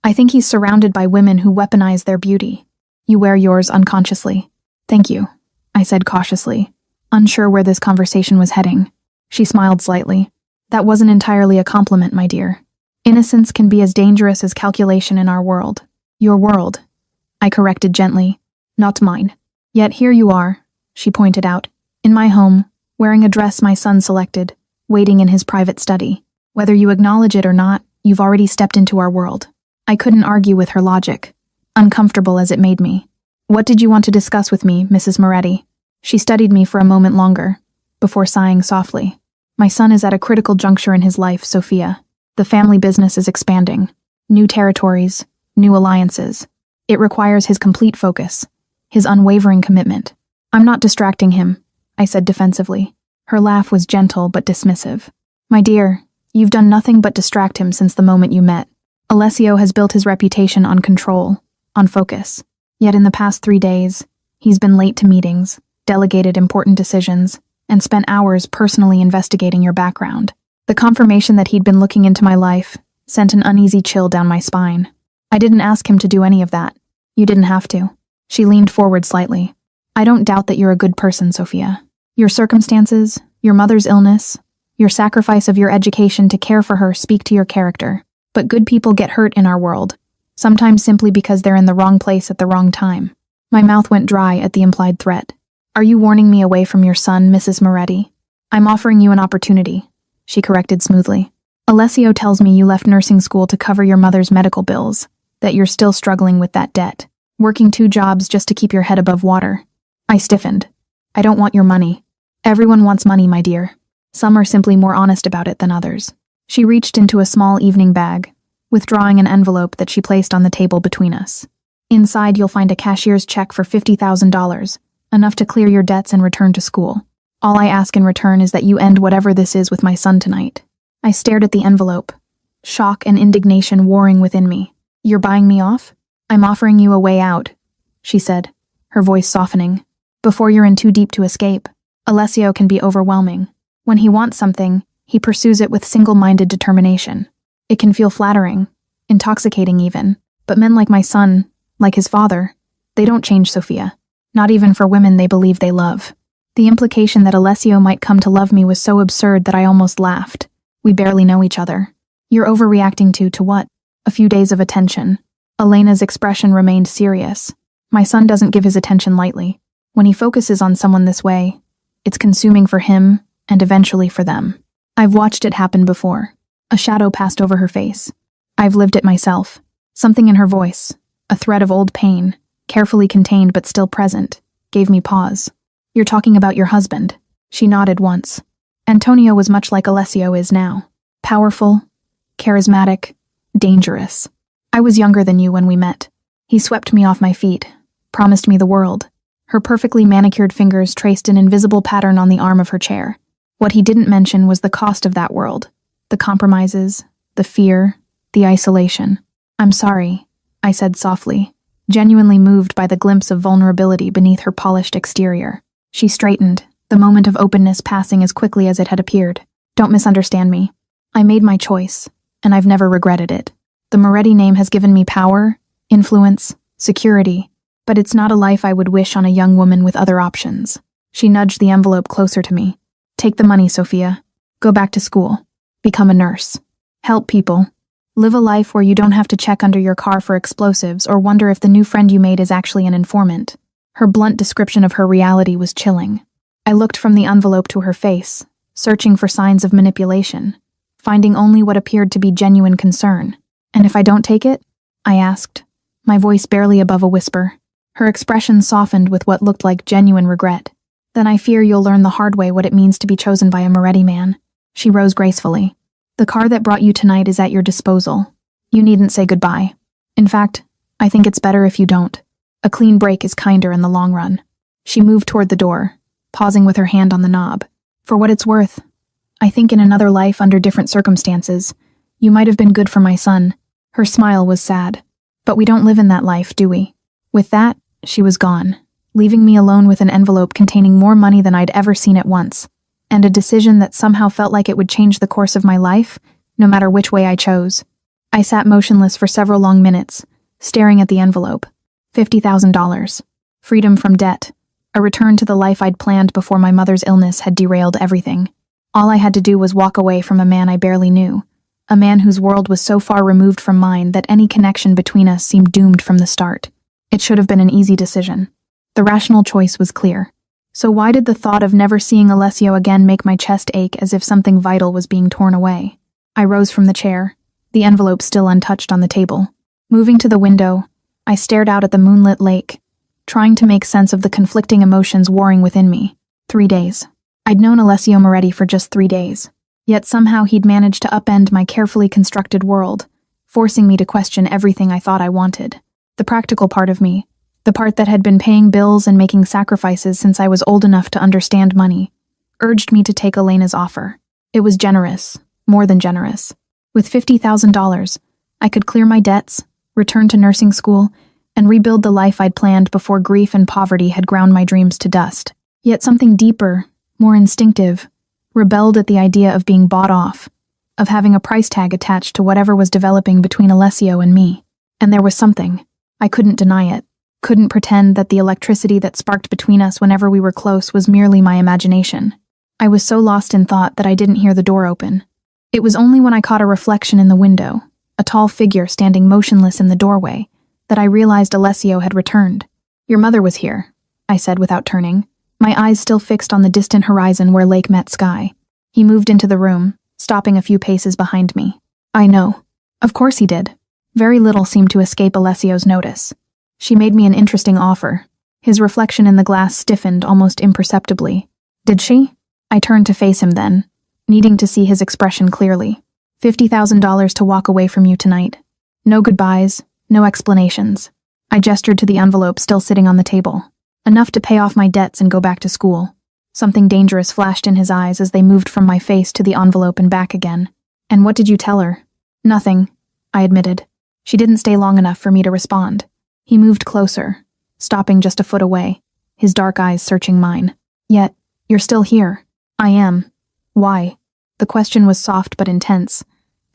I think he's surrounded by women who weaponize their beauty. You wear yours unconsciously. Thank you, I said cautiously, unsure where this conversation was heading. She smiled slightly. That wasn't entirely a compliment, my dear. Innocence can be as dangerous as calculation in our world. Your world, I corrected gently, not mine. Yet here you are, she pointed out, in my home, wearing a dress my son selected, waiting in his private study. Whether you acknowledge it or not, you've already stepped into our world. I couldn't argue with her logic, uncomfortable as it made me. What did you want to discuss with me, Mrs. Moretti? She studied me for a moment longer, before sighing softly. My son is at a critical juncture in his life, Sophia. The family business is expanding. New territories, new alliances. It requires his complete focus, his unwavering commitment. I'm not distracting him, I said defensively. Her laugh was gentle but dismissive. My dear, you've done nothing but distract him since the moment you met. Alessio has built his reputation on control, on focus. Yet in the past 3 days, he's been late to meetings, delegated important decisions, and spent hours personally investigating your background. The confirmation that he'd been looking into my life sent an uneasy chill down my spine. I didn't ask him to do any of that. You didn't have to. She leaned forward slightly. I don't doubt that you're a good person, Sophia. Your circumstances, your mother's illness, your sacrifice of your education to care for her speak to your character. But good people get hurt in our world, sometimes simply because they're in the wrong place at the wrong time. My mouth went dry at the implied threat. Are you warning me away from your son, Mrs. Moretti? I'm offering you an opportunity, she corrected smoothly. Alessio tells me you left nursing school to cover your mother's medical bills. that you're still struggling with that debt, working 2 jobs just to keep your head above water. I stiffened. I don't want your money. Everyone wants money, my dear. Some are simply more honest about it than others. She reached into a small evening bag, withdrawing an envelope that she placed on the table between us. Inside, you'll find a cashier's check for $50,000, enough to clear your debts and return to school. All I ask in return is that you end whatever this is with my son tonight. I stared at the envelope, shock and indignation warring within me. You're buying me off? I'm offering you a way out, she said, her voice softening. Before you're in too deep to escape. Alessio can be overwhelming. When he wants something, he pursues it with single-minded determination. It can feel flattering, intoxicating even, but men like my son, like his father, they don't change, Sophia. Not even for women they believe they love. The implication that Alessio might come to love me was so absurd that I almost laughed. We barely know each other. You're overreacting to what? A few days of attention. Elena's expression remained serious. My son doesn't give his attention lightly. When he focuses on someone this way, it's consuming for him and eventually for them. I've watched it happen before. A shadow passed over her face. I've lived it myself. Something in her voice, a thread of old pain, carefully contained but still present, gave me pause. You're talking about your husband. She nodded once. Antonio was much like Alessio is now. Powerful, charismatic, dangerous. I was younger than you when we met. He swept me off my feet, promised me the world. Her perfectly manicured fingers traced an invisible pattern on the arm of her chair. What he didn't mention was the cost of that world. The compromises, the fear, the isolation. I'm sorry, I said softly, genuinely moved by the glimpse of vulnerability beneath her polished exterior. She straightened, the moment of openness passing as quickly as it had appeared. Don't misunderstand me. I made my choice, and I've never regretted it. The Moretti name has given me power, influence, security, but it's not a life I would wish on a young woman with other options. She nudged the envelope closer to me. Take the money, Sophia. Go back to school. Become a nurse. Help people. Live a life where you don't have to check under your car for explosives or wonder if the new friend you made is actually an informant. Her blunt description of her reality was chilling. I looked from the envelope to her face, searching for signs of manipulation, finding only what appeared to be genuine concern. And if I don't take it? I asked, my voice barely above a whisper. Her expression softened with what looked like genuine regret. Then I fear you'll learn the hard way what it means to be chosen by a Moretti man. She rose gracefully. The car that brought you tonight is at your disposal. You needn't say goodbye. In fact, I think it's better if you don't. A clean break is kinder in the long run. She moved toward the door, pausing with her hand on the knob. For what it's worth, I think in another life under different circumstances, you might have been good for my son. Her smile was sad. But we don't live in that life, do we? With that, she was gone, leaving me alone with an envelope containing more money than I'd ever seen at once, and a decision that somehow felt like it would change the course of my life, no matter which way I chose. I sat motionless for several long minutes, staring at the envelope. $50,000. Freedom from debt. A return to the life I'd planned before my mother's illness had derailed everything. All I had to do was walk away from a man I barely knew, a man whose world was so far removed from mine that any connection between us seemed doomed from the start. It should have been an easy decision. The rational choice was clear. So why did the thought of never seeing Alessio again make my chest ache as if something vital was being torn away? I rose from the chair, the envelope still untouched on the table. Moving to the window, I stared out at the moonlit lake, trying to make sense of the conflicting emotions warring within me. 3 days. I'd known Alessio Moretti for just 3 days, yet somehow he'd managed to upend my carefully constructed world, forcing me to question everything I thought I wanted. The practical part of me, the part that had been paying bills and making sacrifices since I was old enough to understand money, urged me to take Elena's offer. It was generous, more than generous. With $50,000, I could clear my debts, return to nursing school, and rebuild the life I'd planned before grief and poverty had ground my dreams to dust. Yet something deeper, more instinctive, rebelled at the idea of being bought off, of having a price tag attached to whatever was developing between Alessio and me. And there was something. I couldn't deny it. Couldn't pretend that the electricity that sparked between us whenever we were close was merely my imagination. I was so lost in thought that I didn't hear the door open. It was only when I caught a reflection in the window, a tall figure standing motionless in the doorway, that I realized Alessio had returned. Your mother was here, I said without turning, my eyes still fixed on the distant horizon where lake met sky. He moved into the room, stopping a few paces behind me. I know. Of course he did. Very little seemed to escape Alessio's notice. She made me an interesting offer. His reflection in the glass stiffened almost imperceptibly. Did she? I turned to face him then, needing to see his expression clearly. $50,000 to walk away from you tonight. No goodbyes, no explanations. I gestured to the envelope still sitting on the table. Enough to pay off my debts and go back to school. Something dangerous flashed in his eyes as they moved from my face to the envelope and back again. And what did you tell her? Nothing, I admitted. She didn't stay long enough for me to respond. He moved closer, stopping just a foot away, his dark eyes searching mine. Yet, you're still here. I am. Why? The question was soft but intense,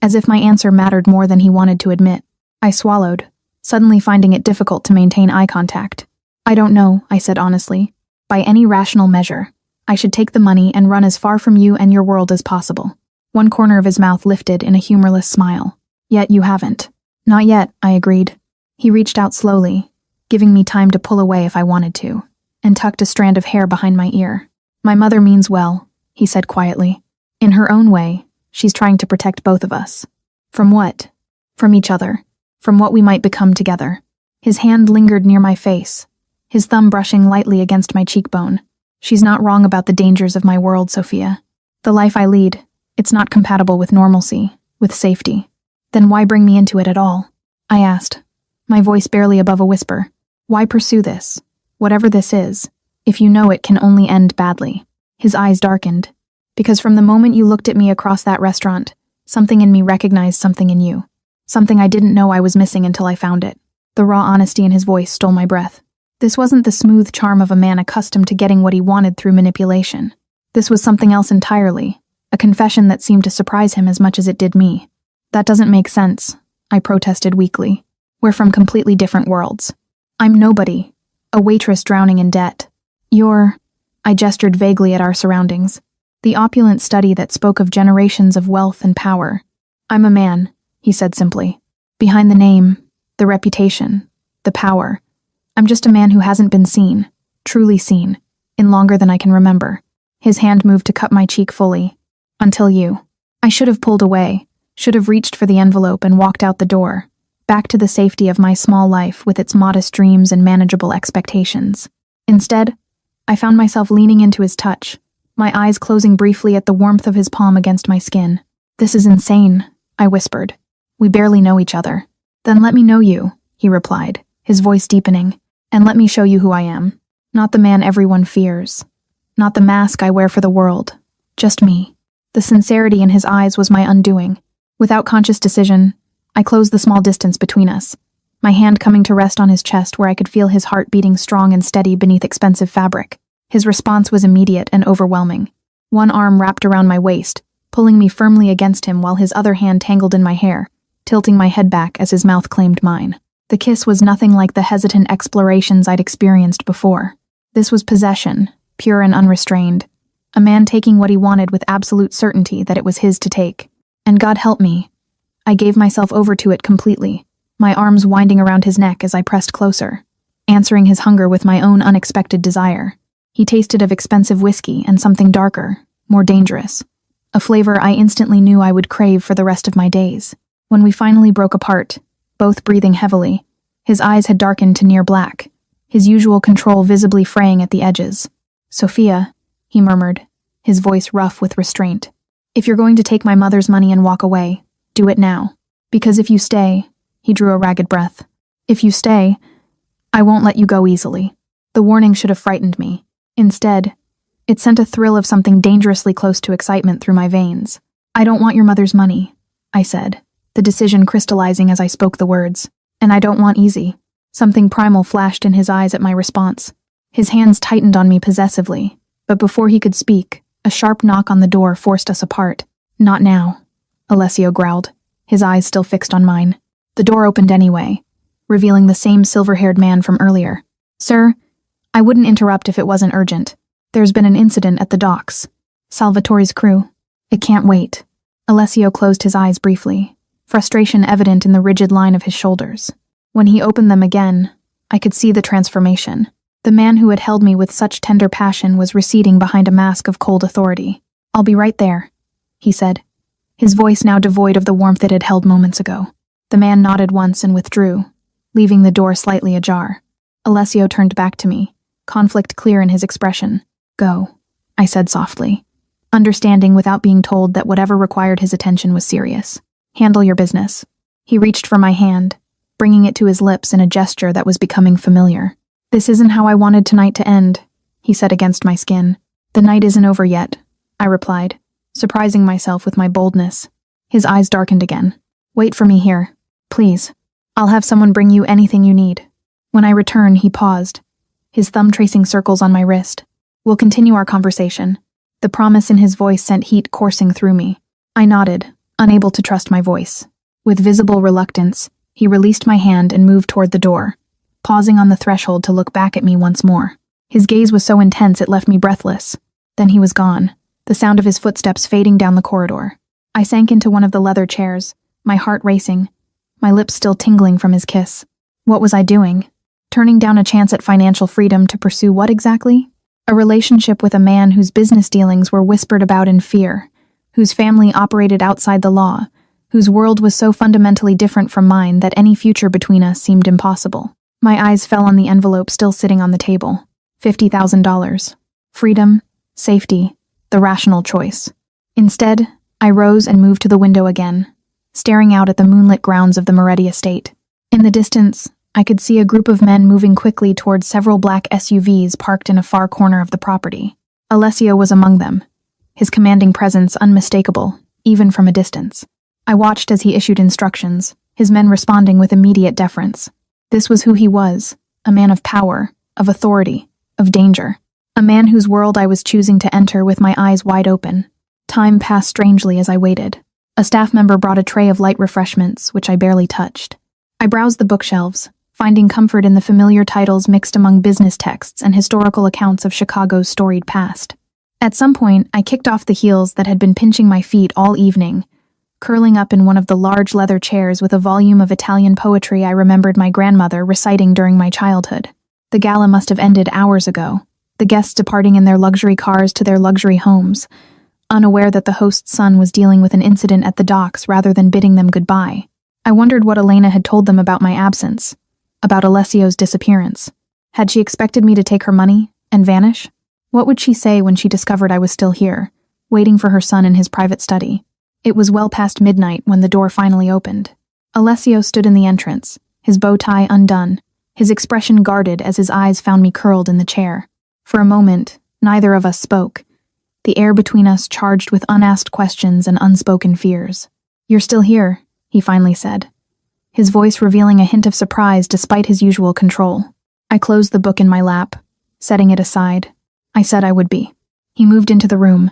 as if my answer mattered more than he wanted to admit. I swallowed, suddenly finding it difficult to maintain eye contact. I don't know, I said honestly. By any rational measure, I should take the money and run as far from you and your world as possible. One corner of his mouth lifted in a humorless smile. Yet you haven't. Not yet, I agreed. He reached out slowly, giving me time to pull away if I wanted to, and tucked a strand of hair behind my ear. My mother means well, he said quietly. In her own way, she's trying to protect both of us. From what? From each other. From what we might become together. His hand lingered near my face, his thumb brushing lightly against my cheekbone. She's not wrong about the dangers of my world, Sophia. The life I lead, it's not compatible with normalcy, with safety. Then why bring me into it at all? I asked, my voice barely above a whisper. Why pursue this? Whatever this is, if you know it can only end badly. His eyes darkened. Because from the moment you looked at me across that restaurant, something in me recognized something in you. Something I didn't know I was missing until I found it. The raw honesty in his voice stole my breath. This wasn't the smooth charm of a man accustomed to getting what he wanted through manipulation. This was something else entirely, a confession that seemed to surprise him as much as it did me. That doesn't make sense, I protested weakly. We're from completely different worlds. I'm nobody, a waitress drowning in debt. You're... I gestured vaguely at our surroundings. The opulent study that spoke of generations of wealth and power. I'm a man, he said simply. Behind the name, the reputation, the power. I'm just a man who hasn't been seen, truly seen, in longer than I can remember. His hand moved to cup my cheek fully. Until you. I should have pulled away, should have reached for the envelope and walked out the door, back to the safety of my small life with its modest dreams and manageable expectations. Instead, I found myself leaning into his touch, my eyes closing briefly at the warmth of his palm against my skin. This is insane, I whispered. We barely know each other. Then let me know you, he replied, his voice deepening, and let me show you who I am. Not the man everyone fears. Not the mask I wear for the world. Just me. The sincerity in his eyes was my undoing. Without conscious decision, I closed the small distance between us, my hand coming to rest on his chest where I could feel his heart beating strong and steady beneath expensive fabric. His response was immediate and overwhelming. One arm wrapped around my waist, pulling me firmly against him while his other hand tangled in my hair, tilting my head back as his mouth claimed mine. The kiss was nothing like the hesitant explorations I'd experienced before. This was possession, pure and unrestrained. A man taking what he wanted with absolute certainty that it was his to take. And God help me, I gave myself over to it completely, my arms winding around his neck as I pressed closer, answering his hunger with my own unexpected desire. He tasted of expensive whiskey and something darker, more dangerous, a flavor I instantly knew I would crave for the rest of my days. When we finally broke apart, both breathing heavily, his eyes had darkened to near black, his usual control visibly fraying at the edges. Sophia, he murmured, his voice rough with restraint. If you're going to take my mother's money and walk away, do it now. Because if you stay, he drew a ragged breath. If you stay, I won't let you go easily. The warning should have frightened me. Instead, it sent a thrill of something dangerously close to excitement through my veins. I don't want your mother's money, I said, the decision crystallizing as I spoke the words. And I don't want easy. Something primal flashed in his eyes at my response. His hands tightened on me possessively, but before he could speak, a sharp knock on the door forced us apart. Not now, Alessio growled, his eyes still fixed on mine. The door opened anyway, revealing the same silver-haired man from earlier. Sir, I wouldn't interrupt if it wasn't urgent. There's been an incident at the docks. Salvatore's crew. It can't wait. Alessio closed his eyes briefly, frustration evident in the rigid line of his shoulders. When he opened them again, I could see the transformation. The man who had held me with such tender passion was receding behind a mask of cold authority. I'll be right there, he said, his voice now devoid of the warmth it had held moments ago. The man nodded once and withdrew, leaving the door slightly ajar. Alessio turned back to me, conflict clear in his expression. "Go," I said softly, understanding without being told that whatever required his attention was serious. "Handle your business." He reached for my hand, bringing it to his lips in a gesture that was becoming familiar. "This isn't how I wanted tonight to end," he said against my skin. "The night isn't over yet," I replied, surprising myself with my boldness. His eyes darkened again. "Wait for me here, please. I'll have someone bring you anything you need." When I return, he paused, his thumb tracing circles on my wrist. "We'll continue our conversation." The promise in his voice sent heat coursing through me. I nodded, unable to trust my voice. With visible reluctance, he released my hand and moved toward the door, pausing on the threshold to look back at me once more. His gaze was so intense it left me breathless. Then he was gone, the sound of his footsteps fading down the corridor. I sank into one of the leather chairs, my heart racing, my lips still tingling from his kiss. What was I doing? Turning down a chance at financial freedom to pursue what exactly? A relationship with a man whose business dealings were whispered about in fear, whose family operated outside the law, whose world was so fundamentally different from mine that any future between us seemed impossible. My eyes fell on the envelope still sitting on the table. $50,000. Freedom, safety, the rational choice. Instead, I rose and moved to the window again, staring out at the moonlit grounds of the Moretti estate. In the distance, I could see a group of men moving quickly towards several black SUVs parked in a far corner of the property. Alessio was among them, his commanding presence unmistakable, even from a distance. I watched as he issued instructions, his men responding with immediate deference. This was who he was, a man of power, of authority, of danger. A man whose world I was choosing to enter with my eyes wide open. Time passed strangely as I waited. A staff member brought a tray of light refreshments, which I barely touched. I browsed the bookshelves, finding comfort in the familiar titles mixed among business texts and historical accounts of Chicago's storied past. At some point, I kicked off the heels that had been pinching my feet all evening, curling up in one of the large leather chairs with a volume of Italian poetry I remembered my grandmother reciting during my childhood. The gala must have ended hours ago, the guests departing in their luxury cars to their luxury homes, unaware that the host's son was dealing with an incident at the docks rather than bidding them goodbye. I wondered what Elena had told them about my absence, about Alessio's disappearance. Had she expected me to take her money and vanish? What would she say when she discovered I was still here, waiting for her son in his private study? It was well past midnight when the door finally opened. Alessio stood in the entrance, his bow tie undone, his expression guarded as his eyes found me curled in the chair. For a moment, neither of us spoke, the air between us charged with unasked questions and unspoken fears. "You're still here," he finally said, his voice revealing a hint of surprise despite his usual control. I closed the book in my lap, setting it aside. I said I would be. He moved into the room,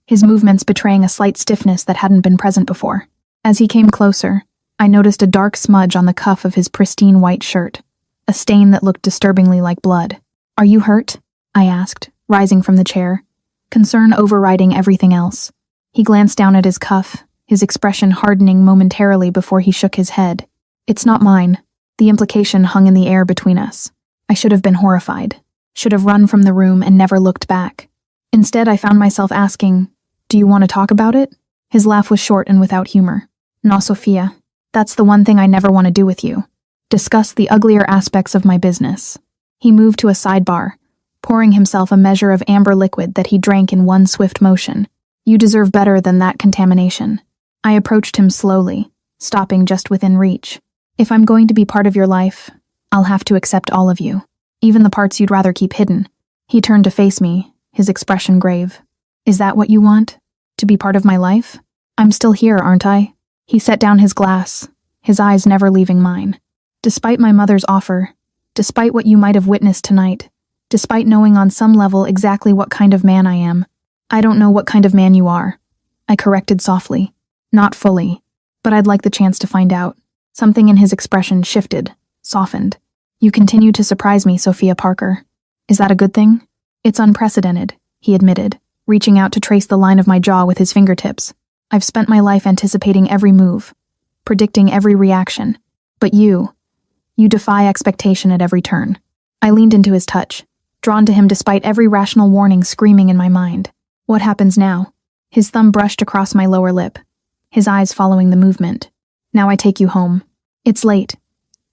his movements betraying a slight stiffness that hadn't been present before. As he came closer, I noticed a dark smudge on the cuff of his pristine white shirt, a stain that looked disturbingly like blood. "Are you hurt?" I asked, rising from the chair, concern overriding everything else. He glanced down at his cuff, his expression hardening momentarily before he shook his head. "It's not mine." The implication hung in the air between us. I should have been horrified, should have run from the room and never looked back. Instead, I found myself asking, "Do you want to talk about it?" His laugh was short and without humor. "No, Sophia. That's the one thing I never want to do with you. Discuss the uglier aspects of my business." He moved to a sidebar, pouring himself a measure of amber liquid that he drank in one swift motion. "You deserve better than that contamination." I approached him slowly, stopping just within reach. "If I'm going to be part of your life, I'll have to accept all of you, even the parts you'd rather keep hidden." He turned to face me, his expression grave. "Is that what you want? To be part of my life? I'm still here, aren't I?" He set down his glass, his eyes never leaving mine. "Despite my mother's offer, despite what you might have witnessed tonight, despite knowing on some level exactly what kind of man I am, I don't know what kind of man you are," I corrected softly. "Not fully, but I'd like the chance to find out." Something in his expression shifted, softened. "You continue to surprise me, Sophia Parker. Is that a good thing?" "It's unprecedented," he admitted, reaching out to trace the line of my jaw with his fingertips. "I've spent my life anticipating every move, predicting every reaction. But you defy expectation at every turn." I leaned into his touch, drawn to him despite every rational warning screaming in my mind. "What happens now?" His thumb brushed across my lower lip, his eyes following the movement. "Now I take you home. It's late,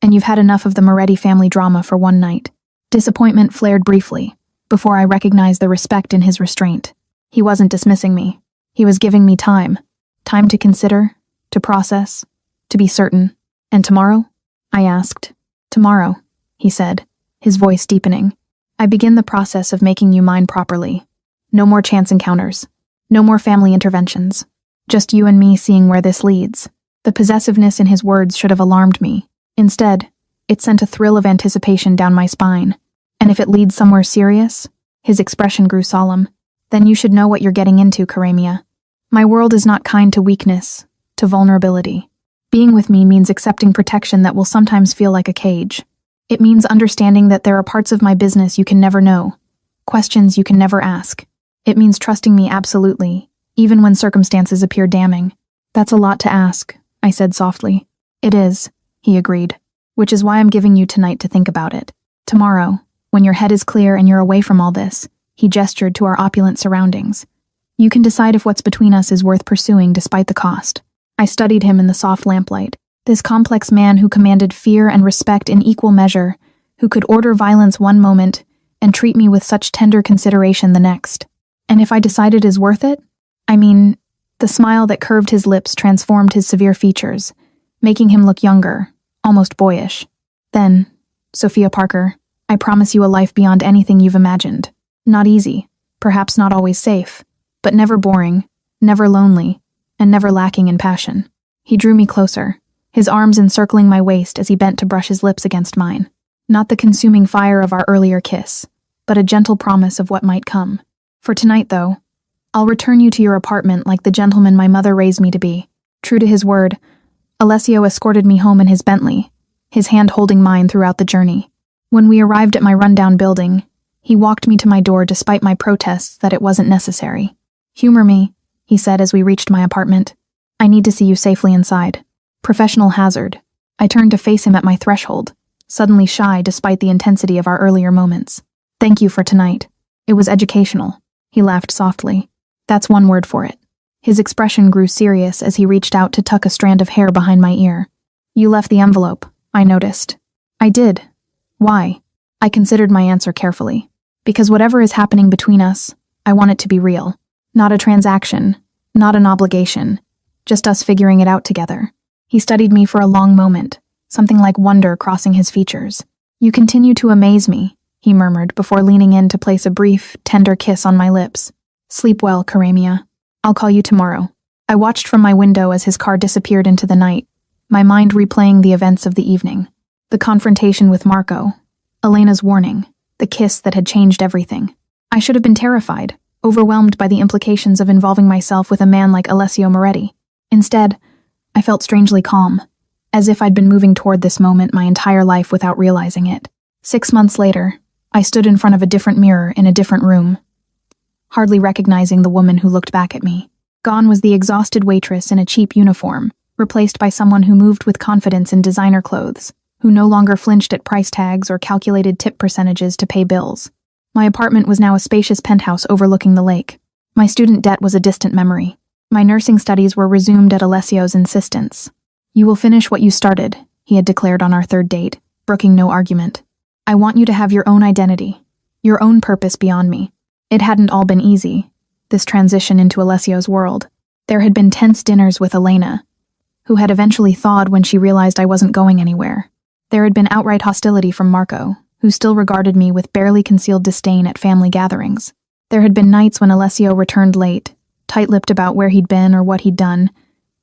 and you've had enough of the Moretti family drama for one night. Disappointment flared briefly, before I recognized the respect in his restraint. He wasn't dismissing me. He was giving me time. Time to consider, to process, to be certain. And tomorrow? I asked. Tomorrow, he said, his voice deepening. I begin the process of making you mine properly. No more chance encounters. No more family interventions. Just you and me seeing where this leads. The possessiveness in his words should have alarmed me. Instead, it sent a thrill of anticipation down my spine. And if it leads somewhere serious, his expression grew solemn, then you should know what you're getting into, Karamia. My world is not kind to weakness, to vulnerability. Being with me means accepting protection that will sometimes feel like a cage. It means understanding that there are parts of my business you can never know, questions you can never ask. It means trusting me absolutely, even when circumstances appear damning. That's a lot to ask, I said softly. It is, he agreed, which is why I'm giving you tonight to think about it. Tomorrow, when your head is clear and you're away from all this, he gestured to our opulent surroundings. You can decide if what's between us is worth pursuing despite the cost. I studied him in the soft lamplight, this complex man who commanded fear and respect in equal measure, who could order violence one moment and treat me with such tender consideration the next. And if I decide it is worth it? The smile that curved his lips transformed his severe features, making him look younger, almost boyish. Then, Sophia Parker, I promise you a life beyond anything you've imagined. Not easy, perhaps not always safe, but never boring, never lonely, and never lacking in passion. He drew me closer, his arms encircling my waist as he bent to brush his lips against mine. Not the consuming fire of our earlier kiss, but a gentle promise of what might come. For tonight, though, I'll return you to your apartment like the gentleman my mother raised me to be. True to his word, Alessio escorted me home in his Bentley, his hand holding mine throughout the journey. When we arrived at my rundown building, he walked me to my door despite my protests that it wasn't necessary. Humor me, he said as we reached my apartment. I need to see you safely inside. Professional hazard. I turned to face him at my threshold, suddenly shy despite the intensity of our earlier moments. Thank you for tonight. It was educational. He laughed softly. That's one word for it. His expression grew serious as he reached out to tuck a strand of hair behind my ear. You left the envelope, I noticed. I did. Why? I considered my answer carefully. Because whatever is happening between us, I want it to be real. Not a transaction, not an obligation, just us figuring it out together. He studied me for a long moment, something like wonder crossing his features. You continue to amaze me, he murmured before leaning in to place a brief, tender kiss on my lips. Sleep well, Karamia. I'll call you tomorrow. I watched from my window as his car disappeared into the night, my mind replaying the events of the evening. The confrontation with Marco, Elena's warning, the kiss that had changed everything. I should have been terrified, overwhelmed by the implications of involving myself with a man like Alessio Moretti. Instead, I felt strangely calm, as if I'd been moving toward this moment my entire life without realizing it. 6 months later, I stood in front of a different mirror in a different room, hardly recognizing the woman who looked back at me. Gone was the exhausted waitress in a cheap uniform, replaced by someone who moved with confidence in designer clothes, who no longer flinched at price tags or calculated tip percentages to pay bills. My apartment was now a spacious penthouse overlooking the lake. My student debt was a distant memory. My nursing studies were resumed at Alessio's insistence. You will finish what you started, he had declared on our third date, brooking no argument. I want you to have your own identity, your own purpose beyond me. It hadn't all been easy, this transition into Alessio's world. There had been tense dinners with Elena, who had eventually thawed when she realized I wasn't going anywhere. There had been outright hostility from Marco, who still regarded me with barely concealed disdain at family gatherings. There had been nights when Alessio returned late, tight-lipped about where he'd been or what he'd done,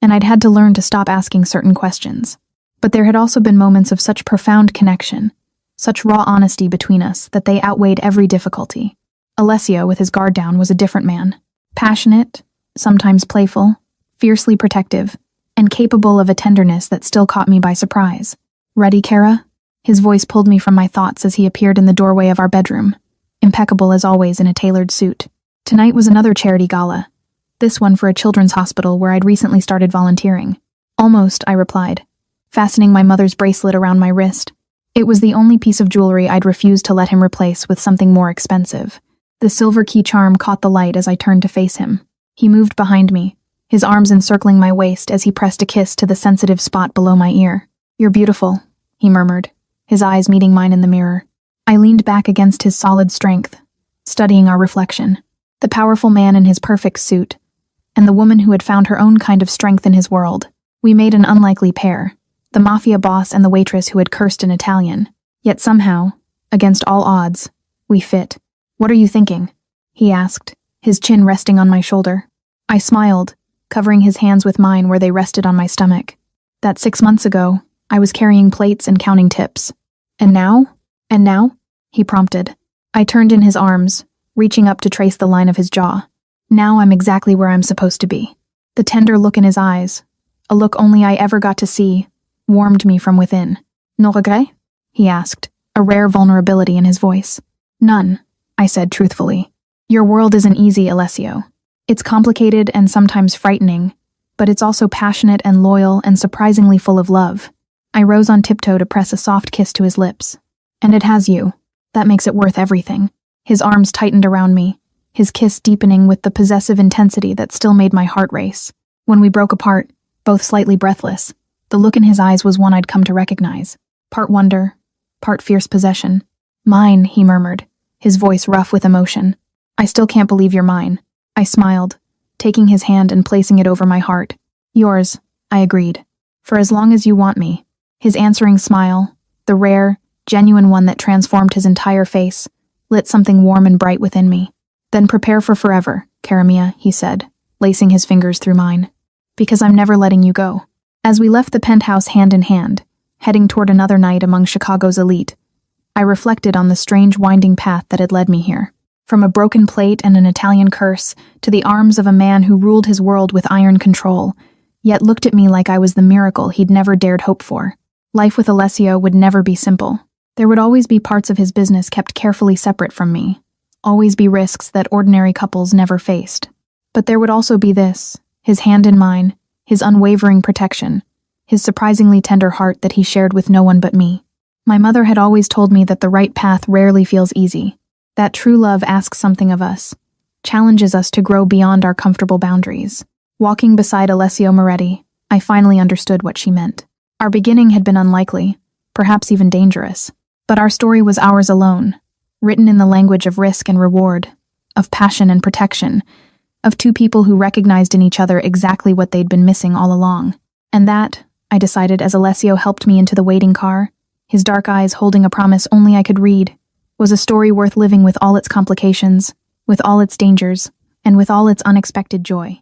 and I'd had to learn to stop asking certain questions. But there had also been moments of such profound connection, such raw honesty between us that they outweighed every difficulty. Alessio, with his guard down, was a different man. Passionate, sometimes playful, fiercely protective, and capable of a tenderness that still caught me by surprise. Ready, Kara? His voice pulled me from my thoughts as he appeared in the doorway of our bedroom, impeccable as always in a tailored suit. Tonight was another charity gala, this one for a children's hospital where I'd recently started volunteering. Almost, I replied, fastening my mother's bracelet around my wrist. It was the only piece of jewelry I'd refused to let him replace with something more expensive. The silver key charm caught the light as I turned to face him. He moved behind me, his arms encircling my waist as he pressed a kiss to the sensitive spot below my ear. "You're beautiful," he murmured, his eyes meeting mine in the mirror. I leaned back against his solid strength, studying our reflection. The powerful man in his perfect suit, and the woman who had found her own kind of strength in his world. We made an unlikely pair, the Mafia Boss and the waitress who had cursed in Italian. Yet somehow, against all odds, we fit. "What are you thinking?" he asked, his chin resting on my shoulder. I smiled, covering his hands with mine where they rested on my stomach. That 6 months ago, I was carrying plates and counting tips. And now? And now? He prompted. I turned in his arms, reaching up to trace the line of his jaw. Now I'm exactly where I'm supposed to be. The tender look in his eyes, a look only I ever got to see, warmed me from within. "No regret?" he asked, a rare vulnerability in his voice. "None," I said truthfully. "Your world isn't easy, Alessio. It's complicated and sometimes frightening, but it's also passionate and loyal and surprisingly full of love." I rose on tiptoe to press a soft kiss to his lips. "And it has you. That makes it worth everything." His arms tightened around me, his kiss deepening with the possessive intensity that still made my heart race. When we broke apart, both slightly breathless, the look in his eyes was one I'd come to recognize. Part wonder, part fierce possession. "Mine," he murmured, his voice rough with emotion. "I still can't believe you're mine." I smiled, taking his hand and placing it over my heart. "Yours," I agreed. "For as long as you want me." His answering smile, the rare, genuine one that transformed his entire face, lit something warm and bright within me. "Then prepare for forever, cara mia," he said, lacing his fingers through mine. "Because I'm never letting you go." As we left the penthouse hand in hand, heading toward another night among Chicago's elite, I reflected on the strange winding path that had led me here. From a broken plate and an Italian curse to the arms of a man who ruled his world with iron control, yet looked at me like I was the miracle he'd never dared hope for. Life with Alessio would never be simple. There would always be parts of his business kept carefully separate from me, always be risks that ordinary couples never faced. But there would also be this, his hand in mine, his unwavering protection, his surprisingly tender heart that he shared with no one but me. My mother had always told me that the right path rarely feels easy, that true love asks something of us, challenges us to grow beyond our comfortable boundaries. Walking beside Alessio Moretti, I finally understood what she meant. Our beginning had been unlikely, perhaps even dangerous, but our story was ours alone, written in the language of risk and reward, of passion and protection, of two people who recognized in each other exactly what they'd been missing all along. And that, I decided as Alessio helped me into the waiting car, his dark eyes holding a promise only I could read, was a story worth living with all its complications, with all its dangers, and with all its unexpected joy.